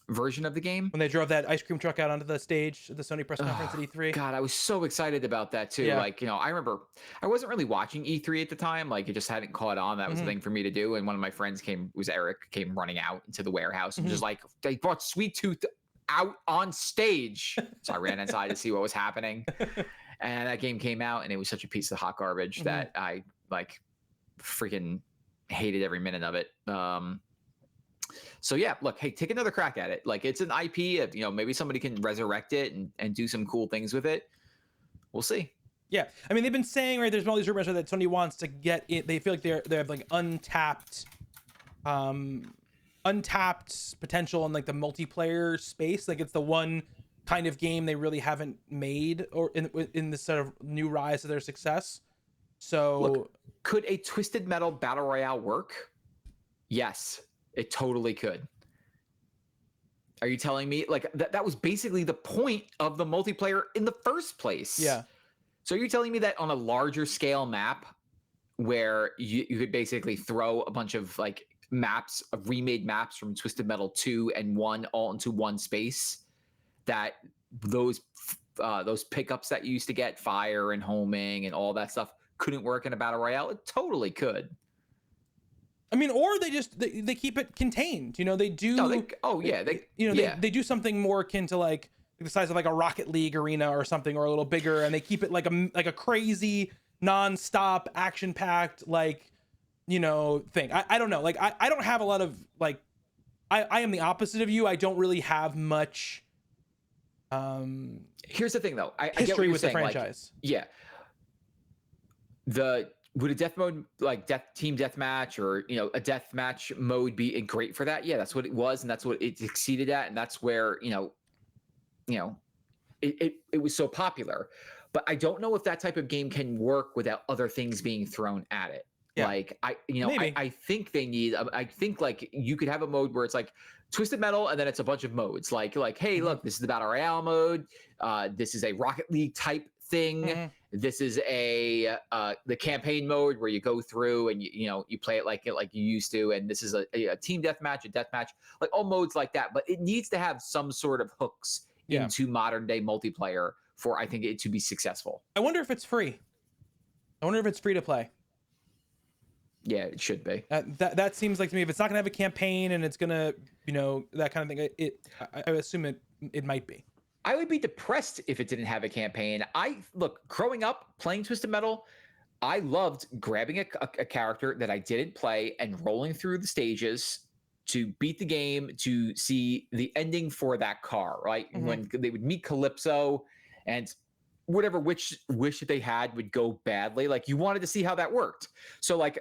version of the game. When they drove that ice cream truck out onto the stage at the Sony press conference at E3. God, I was so excited about that too. Yeah. Like, you know, I remember I wasn't really watching E3 at the time. Like, it just hadn't caught on. That was the thing for me to do. And one of my friends Eric, came running out into the warehouse and just like, they brought Sweet Tooth out on stage. So I ran inside to see what was happening. And that game came out and it was such a piece of hot garbage that I like freaking hated every minute of it. So yeah, look, hey, take another crack at it. Like, it's an IP, you know, maybe somebody can resurrect it and do some cool things with it. We'll see. Yeah. I mean, they've been saying, right, there's been all these rumors that Sony wants to get it. They feel like they have like untapped potential in like the multiplayer space. Like, it's the one kind of game they really haven't made or in this sort of new rise of their success. So look, could a Twisted Metal Battle Royale work? Yes. It totally could. Are you telling me like that was basically the point of the multiplayer in the first place? Yeah. So you're telling me that on a larger scale map where you could basically throw a bunch of like maps, of remade maps from Twisted Metal 2 and 1 all into one space, that those pickups that you used to get, fire and homing and all that stuff, couldn't work in a battle royale? It totally could. I mean, or they just they keep it contained. You know, they do. No, they do something more akin to like the size of like a Rocket League arena or something, or a little bigger, and they keep it like a crazy non-stop action packed like, you know, thing. I don't know. Like, I don't have a lot of like. I am the opposite of you. I don't really have much. Here's the thing, though. I history get what you're with saying. The franchise. Like, yeah. Would a death mode like team deathmatch or, you know, a deathmatch mode be great for that? Yeah, that's what it was, and that's what it succeeded at, and that's where it was so popular. But I don't know if that type of game can work without other things being thrown at it. Yeah. Like I think they need. I think like you could have a mode where it's like Twisted Metal, and then it's a bunch of modes. Like hey, look, this is the Battle Royale mode. This is a Rocket League type thing. This is the campaign mode where you go through and you play it like you used to, and this is a team deathmatch, a deathmatch, like all modes like that. But it needs to have some sort of hooks into modern day multiplayer for, I think, it to be successful. I wonder if it's free. I wonder if it's free to play. Yeah, it should be. That seems like to me, if it's not gonna have a campaign and it's gonna, that kind of thing, I assume it might be. I would be depressed if it didn't have a campaign. Growing up playing Twisted Metal, I loved grabbing a character that I didn't play and rolling through the stages to beat the game, to see the ending for that car, right? When they would meet Calypso, and whatever wish that they had would go badly. Like, you wanted to see how that worked. So, like,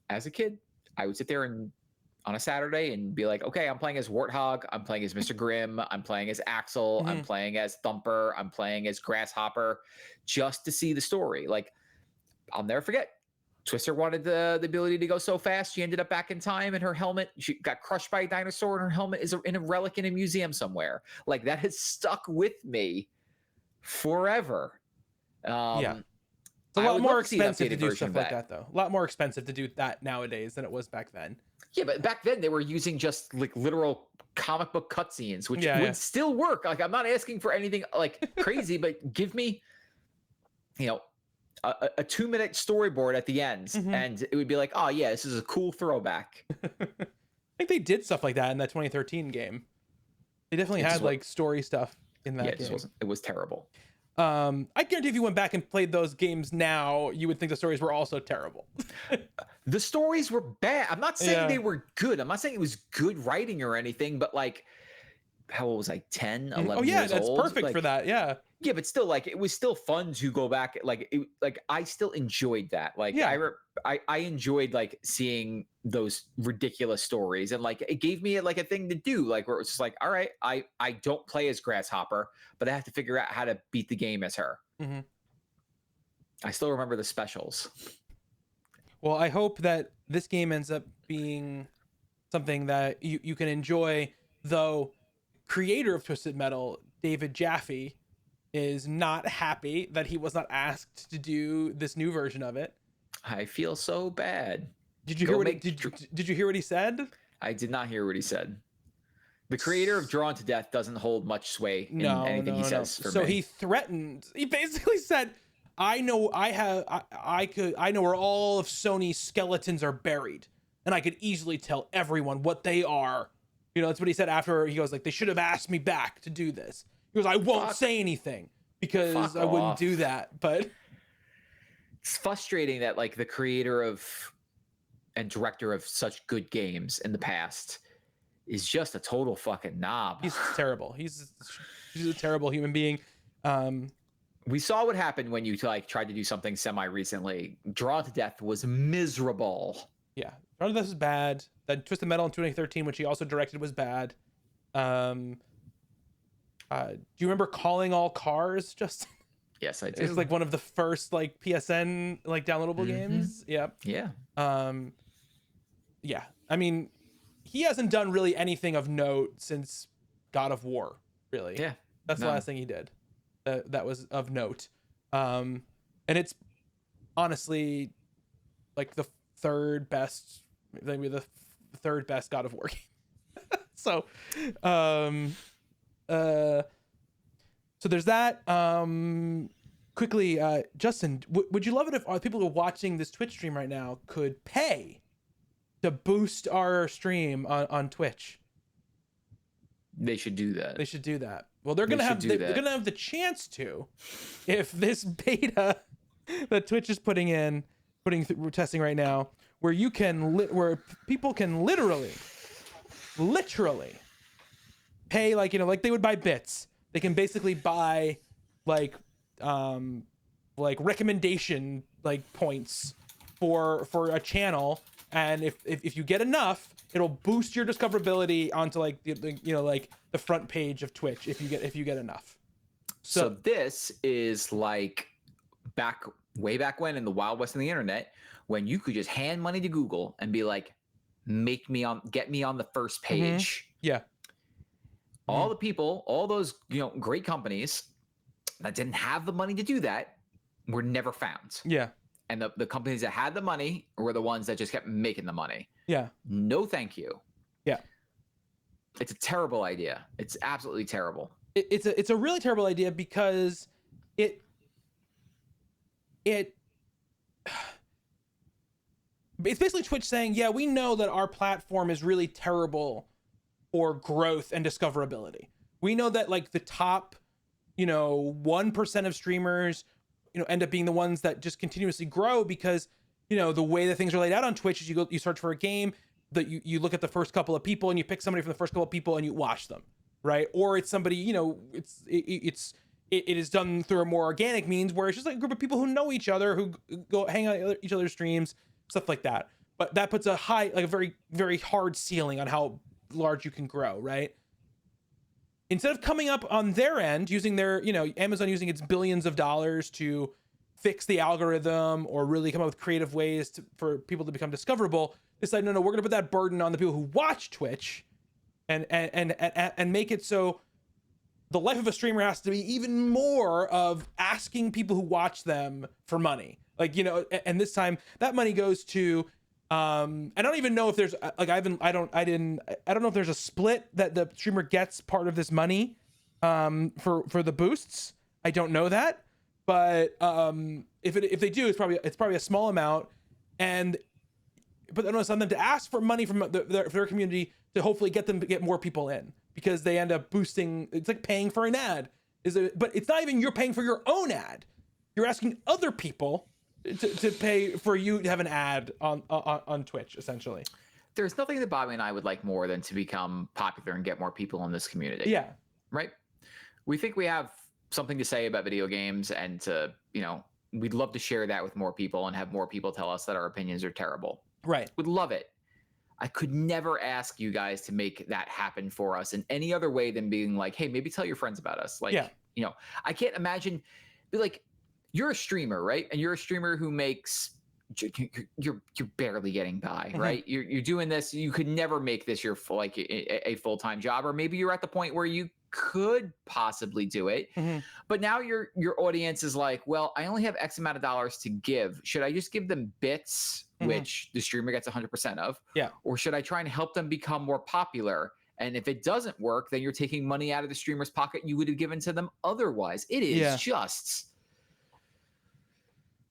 as a kid, I would sit there and on a Saturday and be like, okay, I'm playing as Warthog, I'm playing as Mr. Grimm, I'm playing as Axel, I'm playing as Thumper, I'm playing as Grasshopper, just to see the story. Like, I'll never forget, Twister wanted the ability to go so fast, she ended up back in time, and her helmet, she got crushed by a dinosaur, and her helmet is in a relic in a museum somewhere. Like, that has stuck with me forever. It's a lot more expensive to do stuff like that, though. A lot more expensive to do that nowadays than it was back then. Yeah, but back then they were using just like literal comic book cutscenes, which would still work. Like, I'm not asking for anything like crazy, but give me, a 2-minute storyboard at the end, and it would be like, oh yeah, this is a cool throwback. I think they did stuff like that in that 2013 game. They definitely had like story stuff in that game. It was terrible. I guarantee if you went back and played those games now, you would think the stories were also terrible. The stories were bad. I'm not saying they were good. I'm not saying it was good writing or anything, but like, how old was I? 10, 11 years that's old? perfect for that. Yeah. Yeah, but still, like, it was still fun to go back. Like, I still enjoyed that. Like, I enjoyed like seeing those ridiculous stories, and like, it gave me like a thing to do. Like, where it was just like, all right, I don't play as Grasshopper, but I have to figure out how to beat the game as her. I still remember the specials. Well, I hope that this game ends up being something that you can enjoy, though creator of Twisted Metal, David Jaffe, is not happy that he was not asked to do this new version of it. I feel so bad. Did you hear what he said? I did not hear what he said. The creator of Drawn to Death doesn't hold much sway in anything he says for me. So he threatened. He basically said, I know where all of Sony's skeletons are buried, and I could easily tell everyone what they are. That's what he said after. He goes like, they should have asked me back to do this. He goes, I won't say anything because I wouldn't do that. But it's frustrating that like the creator of and director of such good games in the past is just a total fucking knob. He's terrible. He's a terrible human being. We saw what happened when you like tried to do something semi recently. Drawn to Death was miserable. Yeah, Drawn to Death was bad. That Twisted Metal in 2013, which he also directed, was bad. Do you remember Calling All Cars, Justin? Yes, I do. It's like one of the first like PSN like downloadable games. Yep. Yeah. Yeah. I mean, he hasn't done really anything of note since God of War, really. Yeah. That's the last thing he did. That was of note. And it's honestly like the third best, maybe the third best God of War game. So there's that. Quickly, Justin, would you love it if people who are watching this Twitch stream right now could pay to boost our stream on Twitch? They should do that. They should do that. Well, they're gonna have the chance to, if this beta that Twitch is putting through testing right now, where where people can literally pay like they would buy bits. They can basically buy like recommendation like points for a channel, and if you get enough, it'll boost your discoverability onto like the front page of Twitch if you get enough. So this is like way back when in the Wild West of the internet, when you could just hand money to Google and be like, get me on the first page. Yeah. All the people, all those great companies that didn't have the money to do that were never found. Yeah. And the companies that had the money were the ones that just kept making the money. Yeah. No, thank you. Yeah. It's a terrible idea. It's absolutely terrible. It's a really terrible idea because it's basically Twitch saying, yeah, we know that our platform is really terrible for growth and discoverability. We know that like the top, 1% of streamers, end up being the ones that just continuously grow because, the way that things are laid out on Twitch is you search for a game, that you look at the first couple of people and you pick somebody from the first couple of people and you watch them, right? Or it's somebody, it's it is done through a more organic means where it's just like a group of people who know each other, who go hang out at each other's streams, stuff like that. But that puts a very, very hard ceiling on how large you can grow, right? Instead of coming up on their end, using their, Amazon using its billions of dollars to fix the algorithm or really come up with creative ways for people to become discoverable, decide, no, we're going to put that burden on the people who watch Twitch and make it so the life of a streamer has to be even more of asking people who watch them for money. Like, and this time that money goes to, I don't even know if there's like, I don't know if there's a split that the streamer gets part of this money, for the boosts. I don't know that, but, if they do, it's probably a small amount, but then it's on them to ask for money from their community to hopefully get them to get more people in, because they end up boosting. It's like paying for an ad, but it's not even you're paying for your own ad. You're asking other people to pay for you to have an ad on Twitch, essentially. There's nothing that Bobby and I would like more than to become popular and get more people in this community. Yeah. Right. We think we have something to say about video games, and we'd love to share that with more people and have more people tell us that our opinions are terrible. Right. Would love it. I could never ask you guys to make that happen for us in any other way than being like, hey, maybe tell your friends about us. Like, I can't imagine, like, you're a streamer, right? And you're a streamer who makes, you're barely getting by, right? You're doing this. You could never make this your a full-time job, or maybe you're at the point where you could possibly do it. But now your audience is like, well, I only have X amount of dollars to give. Should I just give them bits, which the streamer gets 100% of? Yeah. Or should I try and help them become more popular? And if it doesn't work, then you're taking money out of the streamer's pocket you would have given to them otherwise. It is just,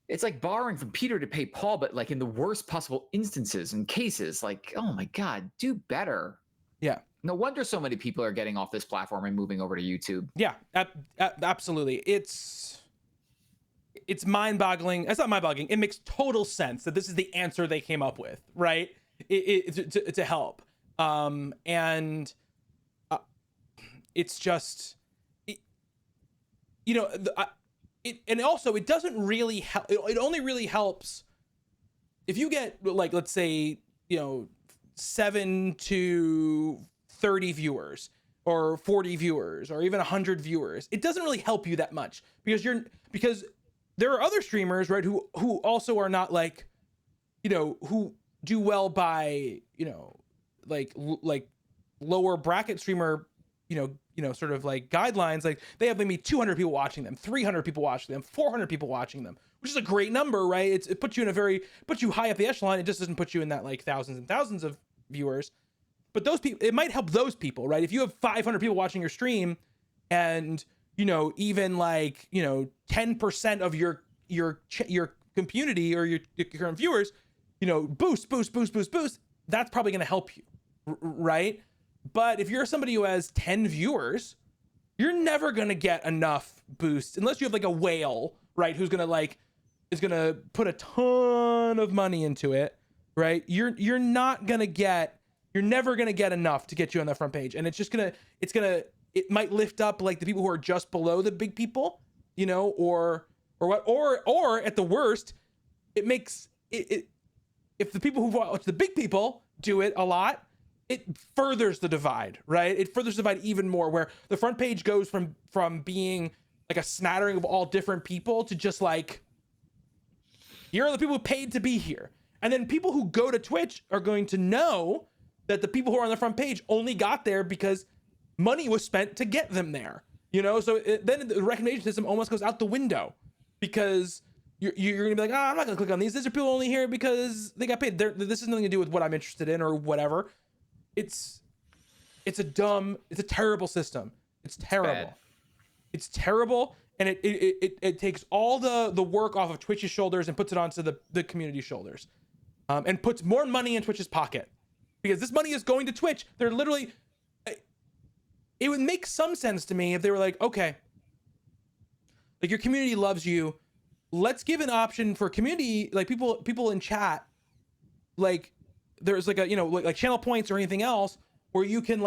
it's like borrowing from Peter to pay Paul, but like in the worst possible instances and cases. Like, oh my God, do better. Yeah. No wonder so many people are getting off this platform and moving over to YouTube. Yeah, absolutely. It's mind-boggling. It's not mind-boggling. It makes total sense that this is the answer they came up with, right? To help. It's just, and also it doesn't really help. It only really helps if you get, like, let's say, 7 to 30 viewers or 40 viewers or even 100 viewers. It doesn't really help you that much because there are other streamers, right, who also are not like, who do well by, like lower bracket streamer, sort of like guidelines. Like they have maybe 200 people watching them, 300 people watching them, 400 people watching them, which is a great number, right? It puts you puts you high up the echelon. It just doesn't put you in that like thousands and thousands of viewers. But those people, it might help those people, right? If you have 500 people watching your stream and, even like, 10% of your community or your current viewers, boost, that's probably going to help you, right? But if you're somebody who has 10 viewers, you're never going to get enough boost unless you have like a whale, right? Who's going to is going to put a ton of money into it, right? You're never going to get enough to get you on the front page. And it might lift up like the people who are just below the big people, or at the worst, it makes it, if the people who watch the big people do it a lot, it furthers the divide, right? It furthers the divide even more, where the front page goes from being like a smattering of all different people to just like, here are the people who paid to be here. And then people who go to Twitch are going to know that the people who are on the front page only got there because money was spent to get them there, So then the recommendation system almost goes out the window, because you're gonna be like, I'm not gonna click on these. These are people only here because they got paid. This has nothing to do with what I'm interested in or whatever. It's a terrible system. It's terrible. It's terrible, and it takes all the work off of Twitch's shoulders and puts it onto the community's shoulders, and puts more money in Twitch's pocket, because this money is going to Twitch. They're literally. It would make some sense to me if they were like, okay, like your community loves you. Let's give an option for community, like people in chat, like there's like a, like channel points or anything else where you can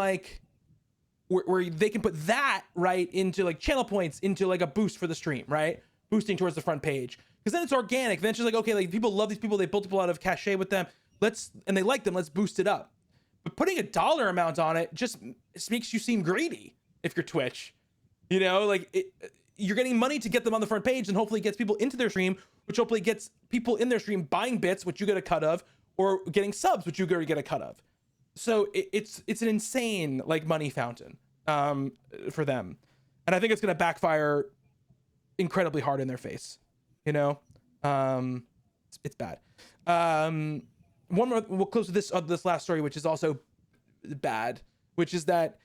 where they can put that right into like channel points, into like a boost for the stream, right? Boosting towards the front page. Because then it's organic. Then it's just like, okay, like people love these people. They built up a lot of cachet with them. And they like them. Let's boost it up. But putting a dollar amount on it just makes you seem greedy if you're Twitch. You know, like you're getting money to get them on the front page, and hopefully gets people into their stream, which hopefully gets people in their stream buying bits, which you get a cut of, or getting subs, which you get a cut of. So it's an insane like money fountain for them, and I think it's going to backfire incredibly hard in their face. You know, it's bad. One more, we'll close with this last story, which is also bad, which is that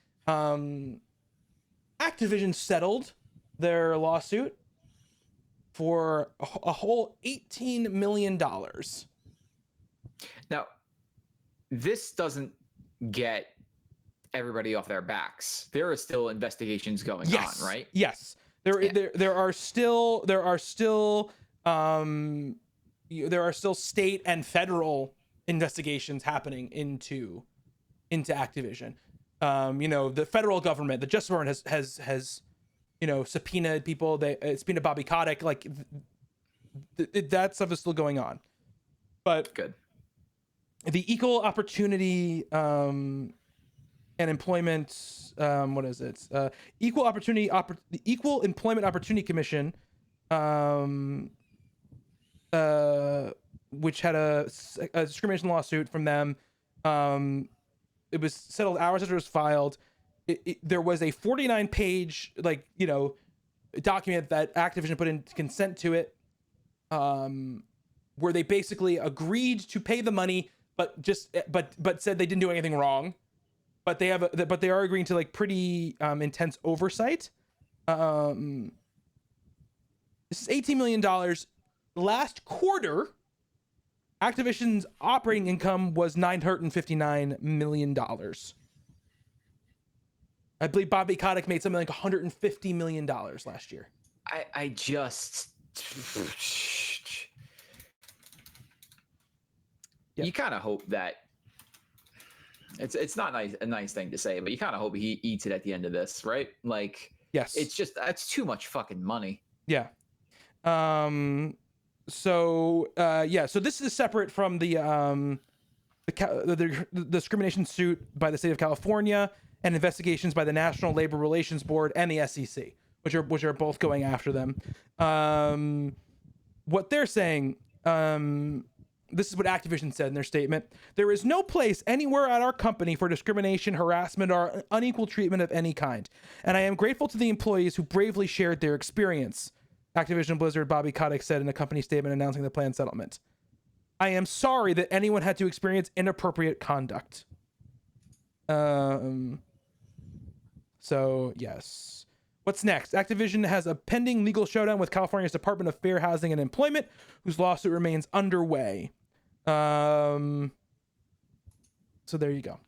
Activision settled their lawsuit for a whole $18 million. Now, this doesn't get everybody off their backs. There are still investigations going on, right? Yes. There are still state and federal investigations happening into Activision. You know, the federal government, the Justice Department has you know, subpoenaed people. They subpoenaed Bobby Kotick. Like that stuff is still going on. But good. The equal opportunity and employment, what is it? The Equal Employment Opportunity Commission, which had a discrimination lawsuit from them. It was settled hours after it was filed. There was a 49-page, like, you know, document that Activision put in consent to it, where they basically agreed to pay the money, but said they didn't do anything wrong. But they are agreeing to like pretty intense oversight. This is $18 million. Last quarter, Activision's operating income was $959 million. I believe Bobby Kotick made something like $150 million last year. I just... Yep. You kind of hope that... It's not a nice thing to say, but you kind of hope he eats it at the end of this, right? Like, yes, it's just, that's too much fucking money. Yeah. So this is separate from the discrimination suit by the state of California and investigations by the National Labor Relations Board and the SEC, which are both going after them. What they're saying, this is what Activision said in their statement: "There is no place anywhere at our company for discrimination, harassment, or unequal treatment of any kind. And I am grateful to the employees who bravely shared their experience," Activision Blizzard Bobby Kotick said in a company statement announcing the planned settlement. "I am sorry that anyone had to experience inappropriate conduct." So, yes. What's next? Activision has a pending legal showdown with California's Department of Fair Housing and Employment, whose lawsuit remains underway. So there you go.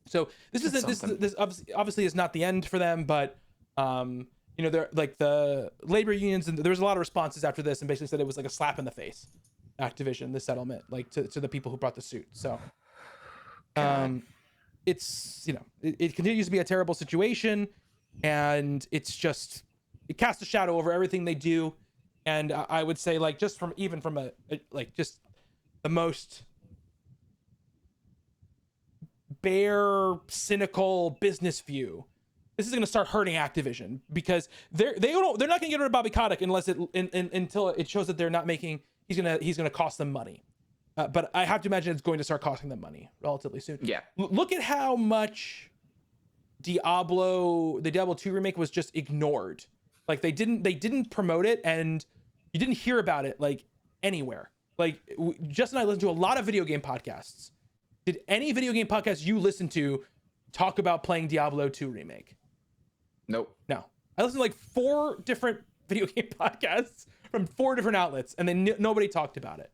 So this obviously is not the end for them, but you know, they're like the labor unions, and there was a lot of responses after this, and basically said it was like a slap in the face, Activision, the settlement, like to the people who brought the suit. So it's, you know, it continues to be a terrible situation, and it casts a shadow over everything they do. And I would say, like, just from a just the most bare, cynical business view, this is going to start hurting Activision, because they're not going to get rid of Bobby Kotick until it shows that they're not making. He's gonna cost them money. But I have to imagine it's going to start costing them money relatively soon. Yeah. Look at how much the Diablo 2 remake was just ignored. Like they didn't promote it, and you didn't hear about it like anywhere. Like Justin and I listened to a lot of video game podcasts. Did any video game podcast you listen to talk about playing Diablo 2 remake? Nope. No. I listened to like 4 different video game podcasts from 4 different outlets, and then nobody talked about it.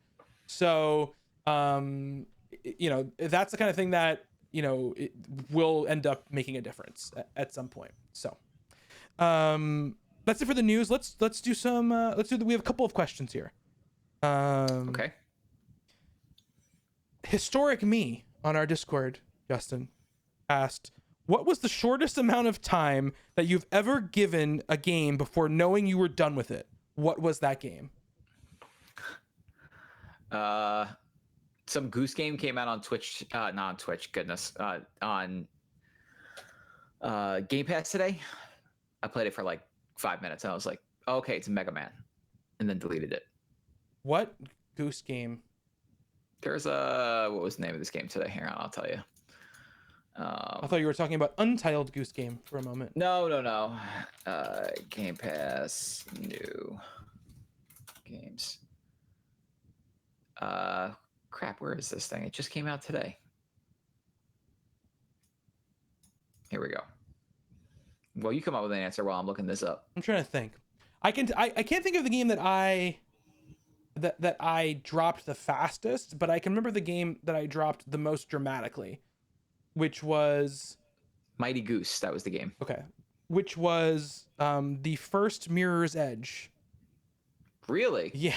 So, you know, that's the kind of thing that, you know, it will end up making a difference at some point. So, that's it for the news. We have a couple of questions here. Okay. Historic Me on our Discord, Justin, asked, What was the shortest amount of time that you've ever given a game before knowing you were done with it? What was that game? Some Goose Game came out on Twitch, not on Twitch, goodness, on Game Pass today. I played it for like 5 minutes and I was like, oh, okay, it's Mega Man, and then deleted it. What Goose Game? There's what was the name of this game today? Hang on, I'll tell you. I thought you were talking about Untitled Goose Game for a moment. No. Game Pass new games. Crap, where is this thing? It just came out today. Here we go. Well, you come up with an answer while I'm looking this up. I'm trying to think. I can't think of the game that I dropped the fastest, but I can remember the game that I dropped the most dramatically, which was Mighty Goose. That was the game. Okay. Which was the first Mirror's Edge. Really? Yeah.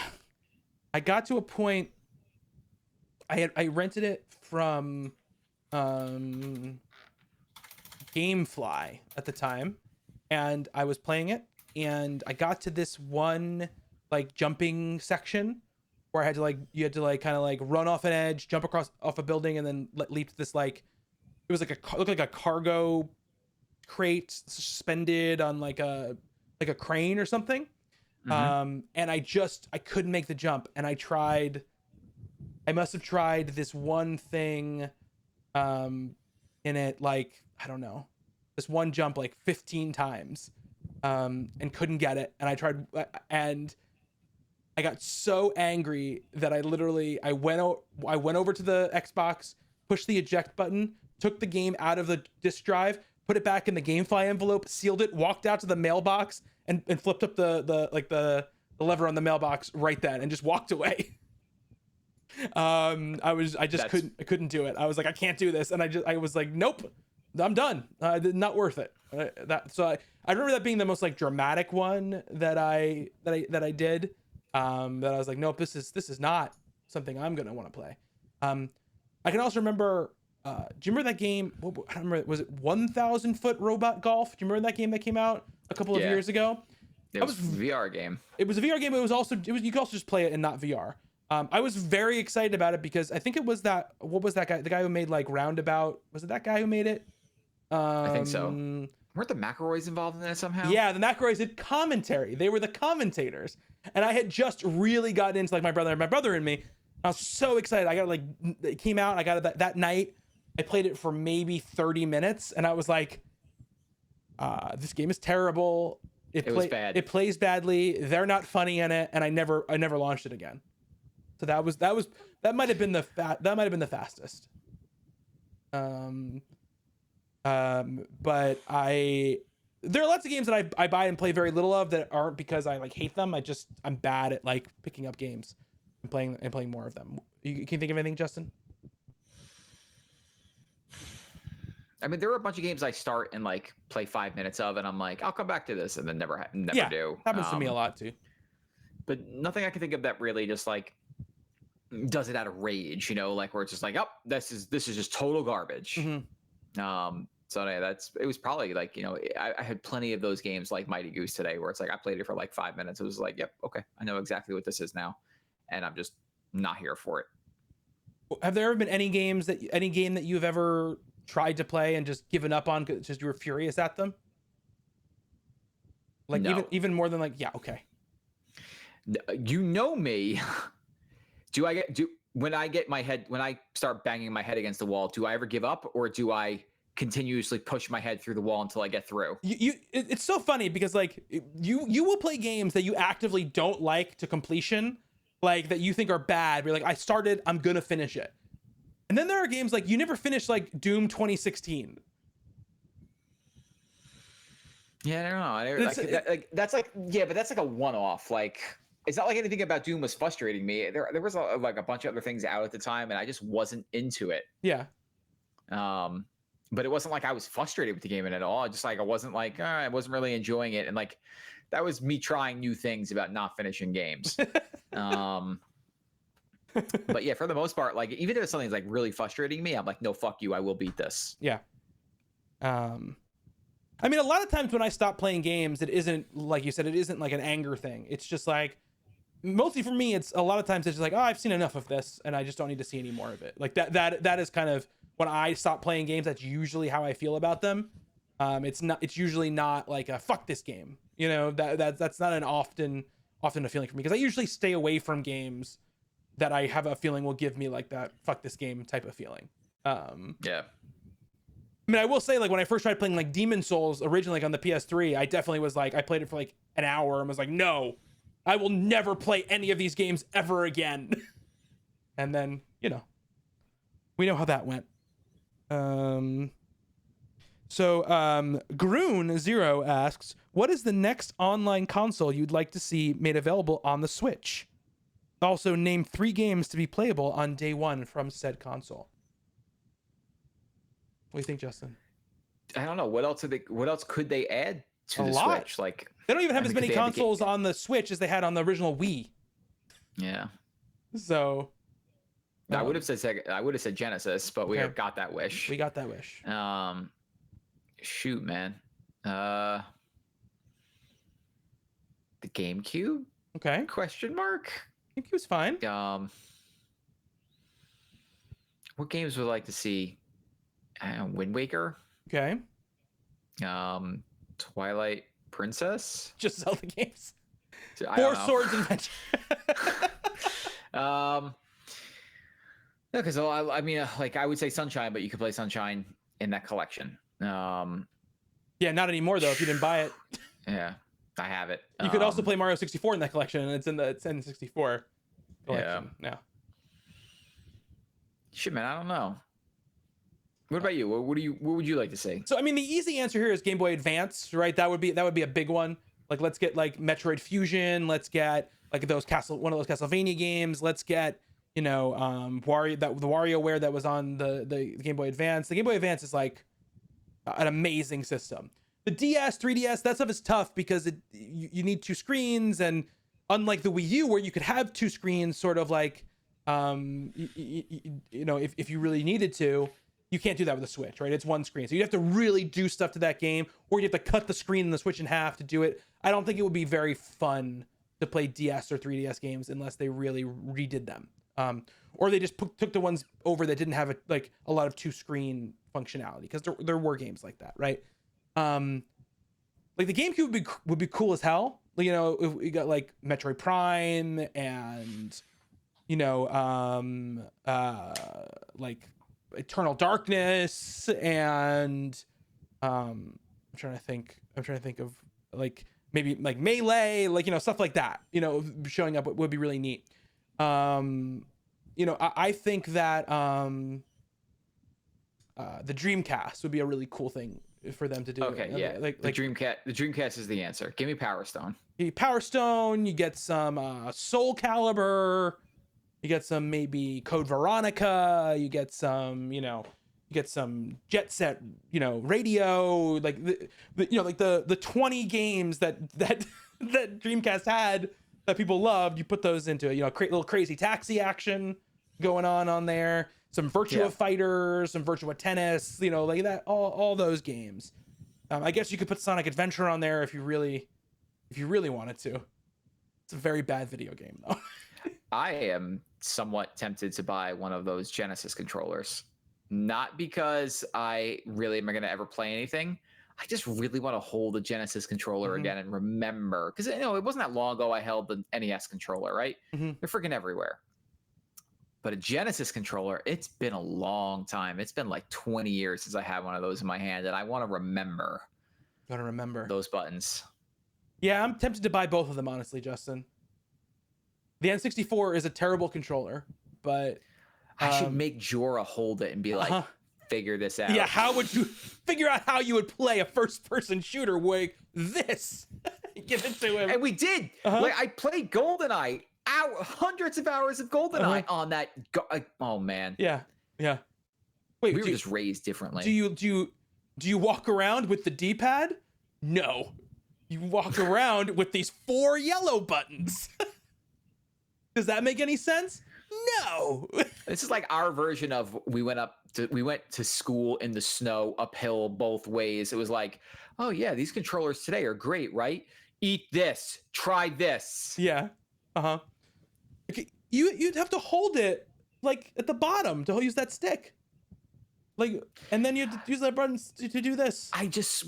I got to a point. I rented it from Gamefly at the time, and I was playing it, and I got to this one like jumping section where I had to you had to kind of run off an edge, jump off a building, and then leap to this it was looked like a cargo crate suspended on like a crane or something. Mm-hmm. And I couldn't make the jump, and I must have tried this one thing in it, I don't know, this one jump 15 times, and couldn't get it. And I tried, and I got so angry that I went over to the Xbox, pushed the eject button, took the game out of the disk drive, put it back in the Gamefly envelope, sealed it, walked out to the mailbox, and flipped up the lever on the mailbox right then, and just walked away. I couldn't do it. I was like, I can't do this, and I was like, nope, I'm done. Not worth it. I remember that being the most dramatic one that I did. That I was like, nope, this is not something I'm gonna want to play. I can also remember. Do you remember that game? I don't remember. Was it 1,000 Foot Robot Golf? Do you remember that game that came out a couple of years ago? It was a VR game. It was a VR game. But you could also just play it and not VR. I was very excited about it because I think it was that. What was that guy? The guy who made Roundabout. Was it that guy who made it? I think so. Weren't the McElroys involved in that somehow? Yeah, the McElroys did commentary. They were the commentators, and I had just really gotten into my brother and me. I was so excited. I got it came out. I got it that night. I played it for maybe 30 minutes, and I was like, this game is terrible. It was bad. It plays badly. They're not funny in it, and I never launched it again. So that might have been the fastest. But there are lots of games that I buy and play very little of that aren't because I hate them. I'm bad at picking up games and playing more of them. Can you think of anything, Justin? I mean, there are a bunch of games I start and play 5 minutes of, and I'm like, I'll come back to this, and then never do. Happens to me a lot too. But nothing I can think of that really just does it out of rage, where it's just oh, this is just total garbage. Mm-hmm. So yeah, it was probably I had plenty of those games like Mighty Goose today, where it's I played it for 5 minutes. It was yep, okay, I know exactly what this is now, and I'm just not here for it. Have there ever been any game that you've ever tried to play and just given up on because you were furious at them? No. even more than yeah, okay. You know me. When I start banging my head against the wall, do I ever give up, or do I continuously push my head through the wall until I get through? It's so funny because you will play games that you actively don't like to completion, that you think are bad. You're I started, I'm gonna finish it. And then there are games you never finished Doom 2016. Yeah, I don't know. That's but that's a one-off. It's not anything about Doom was frustrating me. There was a bunch of other things out at the time, and I just wasn't into it. Yeah. But it wasn't I was frustrated with the game at all. I wasn't I wasn't really enjoying it, and that was me trying new things about not finishing games. But yeah, for the most part, even if something's really frustrating me, I'm no, fuck you, I will beat this. Yeah. I mean, a lot of times when I stop playing games, it isn't like you said, it isn't like an anger thing. It's just like, mostly for me, it's a lot of times it's just like, oh, I've seen enough of this and I just don't need to see any more of it. Like that is kind of when I stop playing games. That's usually how I feel about them. It's usually not like a fuck this game, you know, that's not an often a feeling for me, because I usually stay away from games that I have a feeling will give me like that fuck this game type of feeling. Yeah. I mean, I will say, like, when I first tried playing like Demon Souls originally, like on the PS3, I definitely was like, I played it for like an hour and was like, no, I will never play any of these games ever again. And then, you know, we know how that went. So Groon Zero asks, what is the next online console you'd like to see made available on the Switch? Also, name 3 games to be playable on day one from said console. What do you think, Justin? I don't know. What else could they add to the lot. Switch? Like, They don't even have I as mean, many could they add the consoles on the Switch as they had on the original Wii. Yeah. So I would have said Genesis, but we Okay. got that wish. we got that wish. Shoot, man. The GameCube? Okay. Question mark? I think he was fine. What games would I like to see? I don't know, Wind Waker? Okay. Twilight Princess? Just Zelda games. I 4 don't know. Swords Adventure. No, because I mean, like, I would say Sunshine, but you could play Sunshine in that collection. Yeah, not anymore though. If you didn't buy it, Yeah, I have it. you could also play Mario 64 in that collection, and it's in the N64 collection. Yeah. Shit, man, I don't know. What about you? What would you like to see? So I mean, the easy answer here is Game Boy Advance, right? That would be a big one. Like, let's get like Metroid Fusion. Let's get like one of those Castlevania games. Let's get, you know, the WarioWare that was on the Game Boy Advance. The Game Boy Advance is like an amazing system. The DS, 3DS, that stuff is tough because you need 2 screens, and unlike the Wii U where you could have 2 screens, sort of like, you know, if you really needed to, you can't do that with the Switch, right? It's 1 screen. So you have to really do stuff to that game, or you have to cut the screen in the Switch in half to do it. I don't think it would be very fun to play DS or 3DS games unless they really redid them. Or they just took the ones over that didn't have a lot of 2 screen functionality, because there were games like that, right? Like the GameCube would be cool as hell. You know, if we got like Metroid Prime and, you know, like Eternal Darkness, and I'm trying to think of like maybe like Melee, like, you know, stuff like that, you know, showing up would be really neat. You know, I think that the Dreamcast would be a really cool thing for them to do. Okay, yeah. The Dreamcast is the answer. Give me Power Stone. Power Stone, you get some Soul Calibur, you get some maybe Code Veronica, you get some, you know, Jet Set, you know, Radio, like you know, like the 20 games that Dreamcast had that people loved. You put those into it, you know, little Crazy Taxi action going on there, some Virtua Fighter, some Virtua Tennis, you know, like that, all those games. I guess you could put Sonic Adventure on there if you really wanted to. It's a very bad video game though. I am somewhat tempted to buy one of those Genesis controllers. Not because I really am going to ever play anything. I just really want to hold a Genesis controller again and remember. Because, you know, it wasn't that long ago I held the NES controller, right? They're freaking everywhere. But a Genesis controller, it's been a long time. It's been like 20 years since I had one of those in my hand, and I want to remember. Gotta remember those buttons. Yeah, I'm tempted to buy both of them, honestly, Justin. The N64 is a terrible controller, but I should make Jorah hold it and be like, figure this out. Yeah, how would you figure out how you would play a first-person shooter with this? Give it to him. And we did. Like, I played GoldenEye. Hundreds of hours of GoldenEye on that. Oh man. Yeah. Wait, we were just raised differently. Do you walk around with the D-pad? No, you walk around with these 4 yellow buttons. Does that make any sense? no. This is like our version of we went to school in the snow uphill both ways. It was like, oh yeah, these controllers today are great, right? Eat this, try this. Yeah. Uh-huh. Okay, you'd have to hold it like at the bottom to use that stick. Like, and then you had to use that button to do this.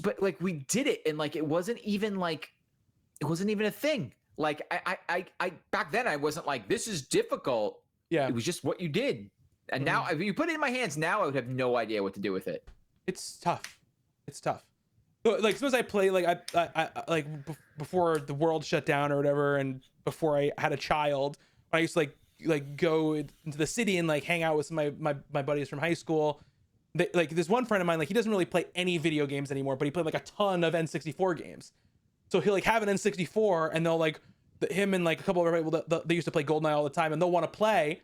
But like we did it, and like it wasn't even a thing. Like I back then I wasn't like, this is difficult. Yeah. It was just what you did. And now if you put it in my hands now, I would have no idea what to do with it. It's tough. It's tough. But like, suppose I play like I like before the world shut down or whatever, and before I had a child, I used to like go into the city and like hang out with my buddies from high school. Like there's one friend of mine, like he doesn't really play any video games anymore, but he played like a ton of N64 games. So he'll like have an N64, and they'll like him and like a couple of other people they used to play GoldenEye all the time, and they'll want to play.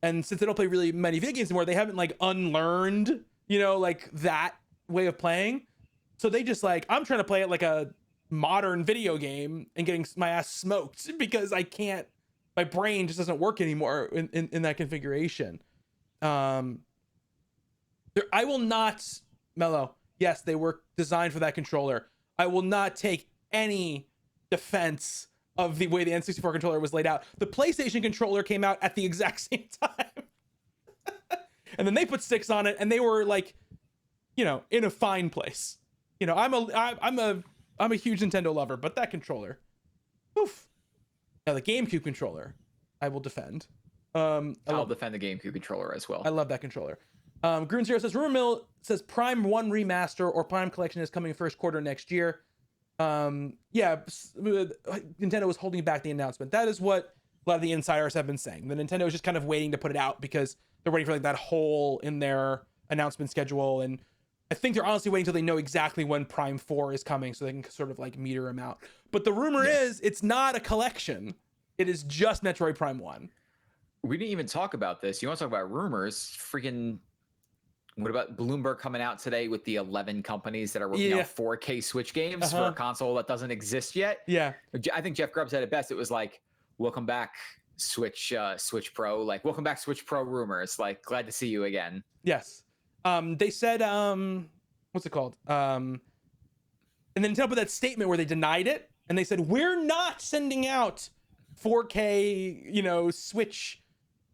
And since they don't play really many video games anymore, they haven't like unlearned, like that way of playing. So they just like, I'm trying to play it like a modern video game and getting my ass smoked because I can't, my brain just doesn't work anymore in that configuration. I will not, Mello, yes, they were designed for that controller. I will not take any defense of the way the N64 controller was laid out. The PlayStation controller came out at the exact same time. And then they put sticks on it, and they were like, in a fine place. I'm a huge Nintendo lover, but that controller, oof. Now the GameCube controller, I will defend. I'll defend the GameCube controller as well. I love that controller. Gruen Zero says, Rumor Mill says Prime 1 Remaster or Prime Collection is coming first quarter next year. Yeah, Nintendo was holding back the announcement. That is what a lot of the insiders have been saying. The Nintendo is just kind of waiting to put it out because they're waiting for like that hole in their announcement schedule. And I think they're honestly waiting until they know exactly when Prime 4 is coming so they can sort of like meter them out. But the rumor is it's not a collection. It is just Metroid Prime 1. We didn't even talk about this. You want to talk about rumors? Freaking... What about Bloomberg coming out today with the 11 companies that are working on 4K Switch games for a console that doesn't exist yet? Yeah. I think Jeff Grubb said it best. It was like, welcome back, Switch Pro. Like, welcome back, Switch Pro rumors. Like, glad to see you again. Yes. They said, what's it called? And then Nintendo put that statement where they denied it. And they said, we're not sending out 4K, Switch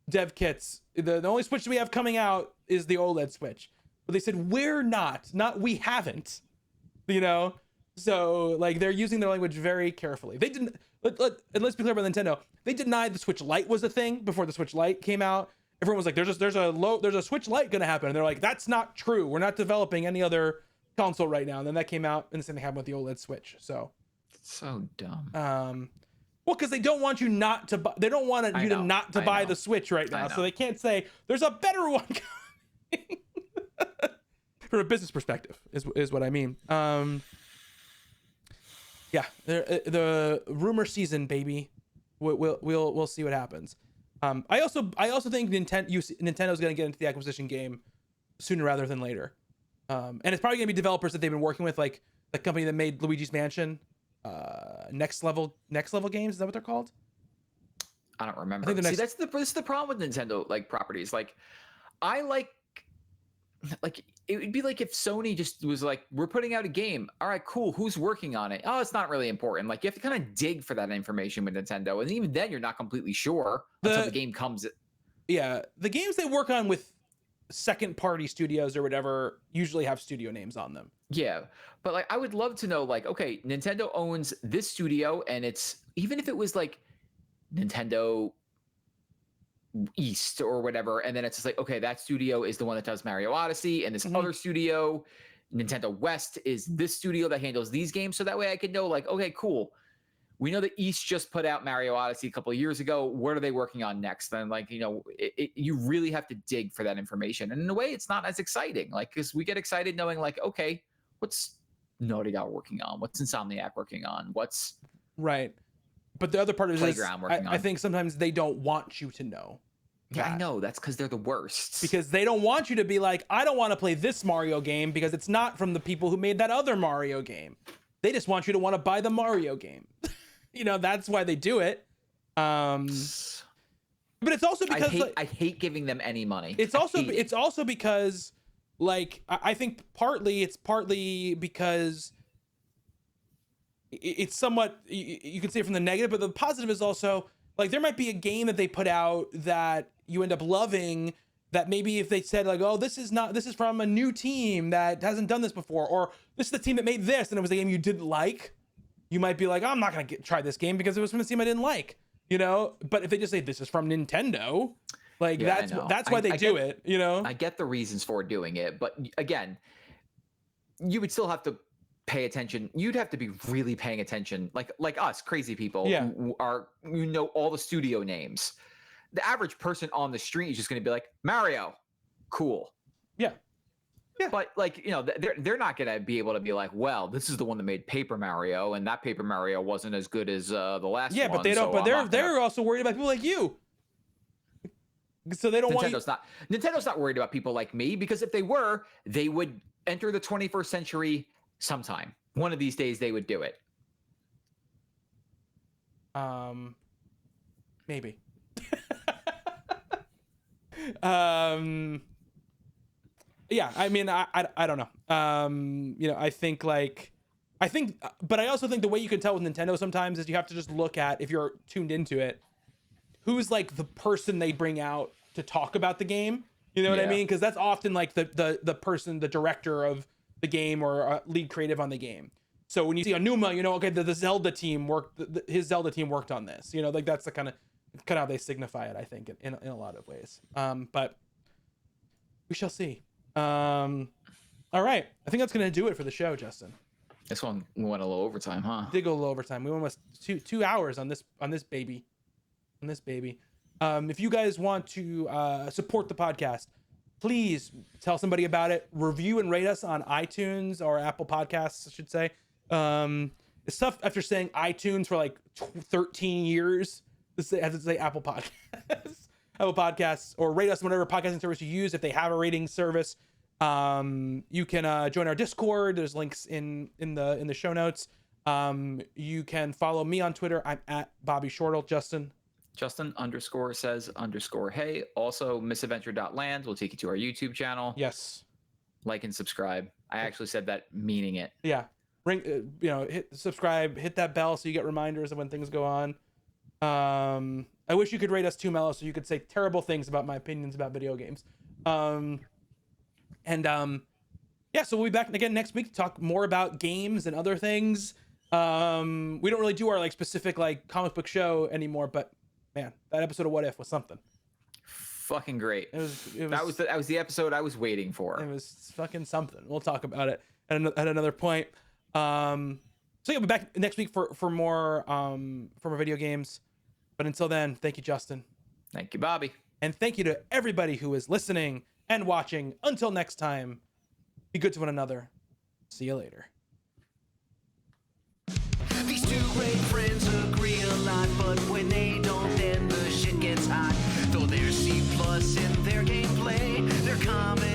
dev kits. The only Switch we have coming out is the OLED Switch. But they said, we're not we haven't, so like they're using their language very carefully. They didn't, and let's be clear about Nintendo. They denied the Switch Lite was a thing before the Switch Lite came out. Everyone was like, there's a Switch Lite going to happen. And they're like, that's not true. We're not developing any other console right now. And then that came out, and the same thing happened with the OLED Switch. So dumb. Well, because they don't want you not to buy. They don't want you to not to buy the Switch right now, so they can't say there's a better one coming. From a business perspective, is what I mean. Yeah, the rumor season, baby. We'll see what happens. I also think Nintendo's going to get into the acquisition game sooner rather than later, and it's probably going to be developers that they've been working with, like the company that made Luigi's Mansion. Next level games, is that what they're called? I don't remember. That's the problem with Nintendo like properties. Like I like it would be like if Sony just was like, we're putting out a game, all right, cool, who's working on it? Oh, it's not really important. Like you have to kind of dig for that information with Nintendo, and even then you're not completely sure until the game comes. Yeah, the games they work on with second party studios or whatever usually have studio names on them. Yeah, but like I would love to know, like, okay, Nintendo owns this studio, and it's, even if it was like Nintendo East or whatever, and then it's just like, okay, that studio is the one that does Mario Odyssey, and this other studio, Nintendo West, is this studio that handles these games. So that way I could know, like, okay, cool, we know that East just put out Mario Odyssey a couple of years ago. What are they working on next? Then, like, you really have to dig for that information. And in a way, it's not as exciting. Like, because we get excited knowing, like, okay, what's Naughty Dog working on? What's Insomniac working on? What's right? But the other part is Playground working on. I think sometimes they don't want you to know. Yeah, I know. That's because they're the worst. Because they don't want you to be like, I don't want to play this Mario game because it's not from the people who made that other Mario game. They just want you to want to buy the Mario game. That's why they do it. But it's also because I hate giving them any money. It's also because, like, I think it's partly because it's somewhat, you can say from the negative, but the positive is also, like, there might be a game that they put out that you end up loving, that maybe if they said, like, oh, this is from a new team that hasn't done this before, or this is the team that made this, and it was a game you didn't like, you might be like, oh, I'm not going to try this game because it was from a team I didn't like, you know? But if they just say, this is from Nintendo, like, that's why they do it, you know? I get the reasons for doing it, but again, you would still have to pay attention. You'd have to be really paying attention, like us crazy people who are, you know, all the studio names. The average person on the street is just going to be like, Mario, cool. Yeah. But, like, you know, they're not going to be able to be like, well, this is the one that made Paper Mario, and that Paper Mario wasn't as good as the last one. Yeah, but they don't. So but they're also worried about people like you. So they don't Nintendo's not worried about people like me, because if they were, they would enter the 21st century sometime. One of these days they would do it. Maybe. Yeah, I mean, I don't know. You know, but I also think the way you can tell with Nintendo sometimes is you have to just look at, if you're tuned into it, who's like the person they bring out to talk about the game. You know what I mean? Because that's often like the person, the director of the game, or lead creative on the game. So when you see Onuma, you know, okay, the Zelda team his Zelda team worked on this. You know, like that's the kind of how they signify it, I think, in a lot of ways. But we shall see. All right, I think that's gonna do it for the show, Justin. This one went a little overtime, huh? Did go a little overtime. We almost 2 hours on this baby. If you guys want to support the podcast, please tell somebody about it. Review and rate us on iTunes or Apple Podcasts, I should say. It's tough after saying iTunes for like 13 years. I have to say Apple Podcasts. Apple Podcasts, or rate us on whatever podcasting service you use. If they have a rating service, you can join our Discord. There's links in the show notes. You can follow me on Twitter. I'm at Bobby Shortle. Justin _says_hey. Also, misadventure.land will take you to our YouTube channel. Yes. Like and subscribe. I actually said that meaning it. Yeah. Ring, hit subscribe, hit that bell so you get reminders of when things go on. I wish you could rate us 2 mellow so you could say terrible things about my opinions about video games. Yeah, so we'll be back again next week to talk more about games and other things. We don't really do our like specific like comic book show anymore, but man, that episode of What If was something. Fucking great. That was the episode I was waiting for. It was fucking something. We'll talk about it at another point. So yeah, we'll be back next week for more video games. But until then, thank you, Justin. Thank you, Bobby. And thank you to everybody who is listening and watching. Until next time, be good to one another. See you later. These two great friends agree a lot, but when they don't, then the shit gets hot. Though there's C+ in their gameplay, their comments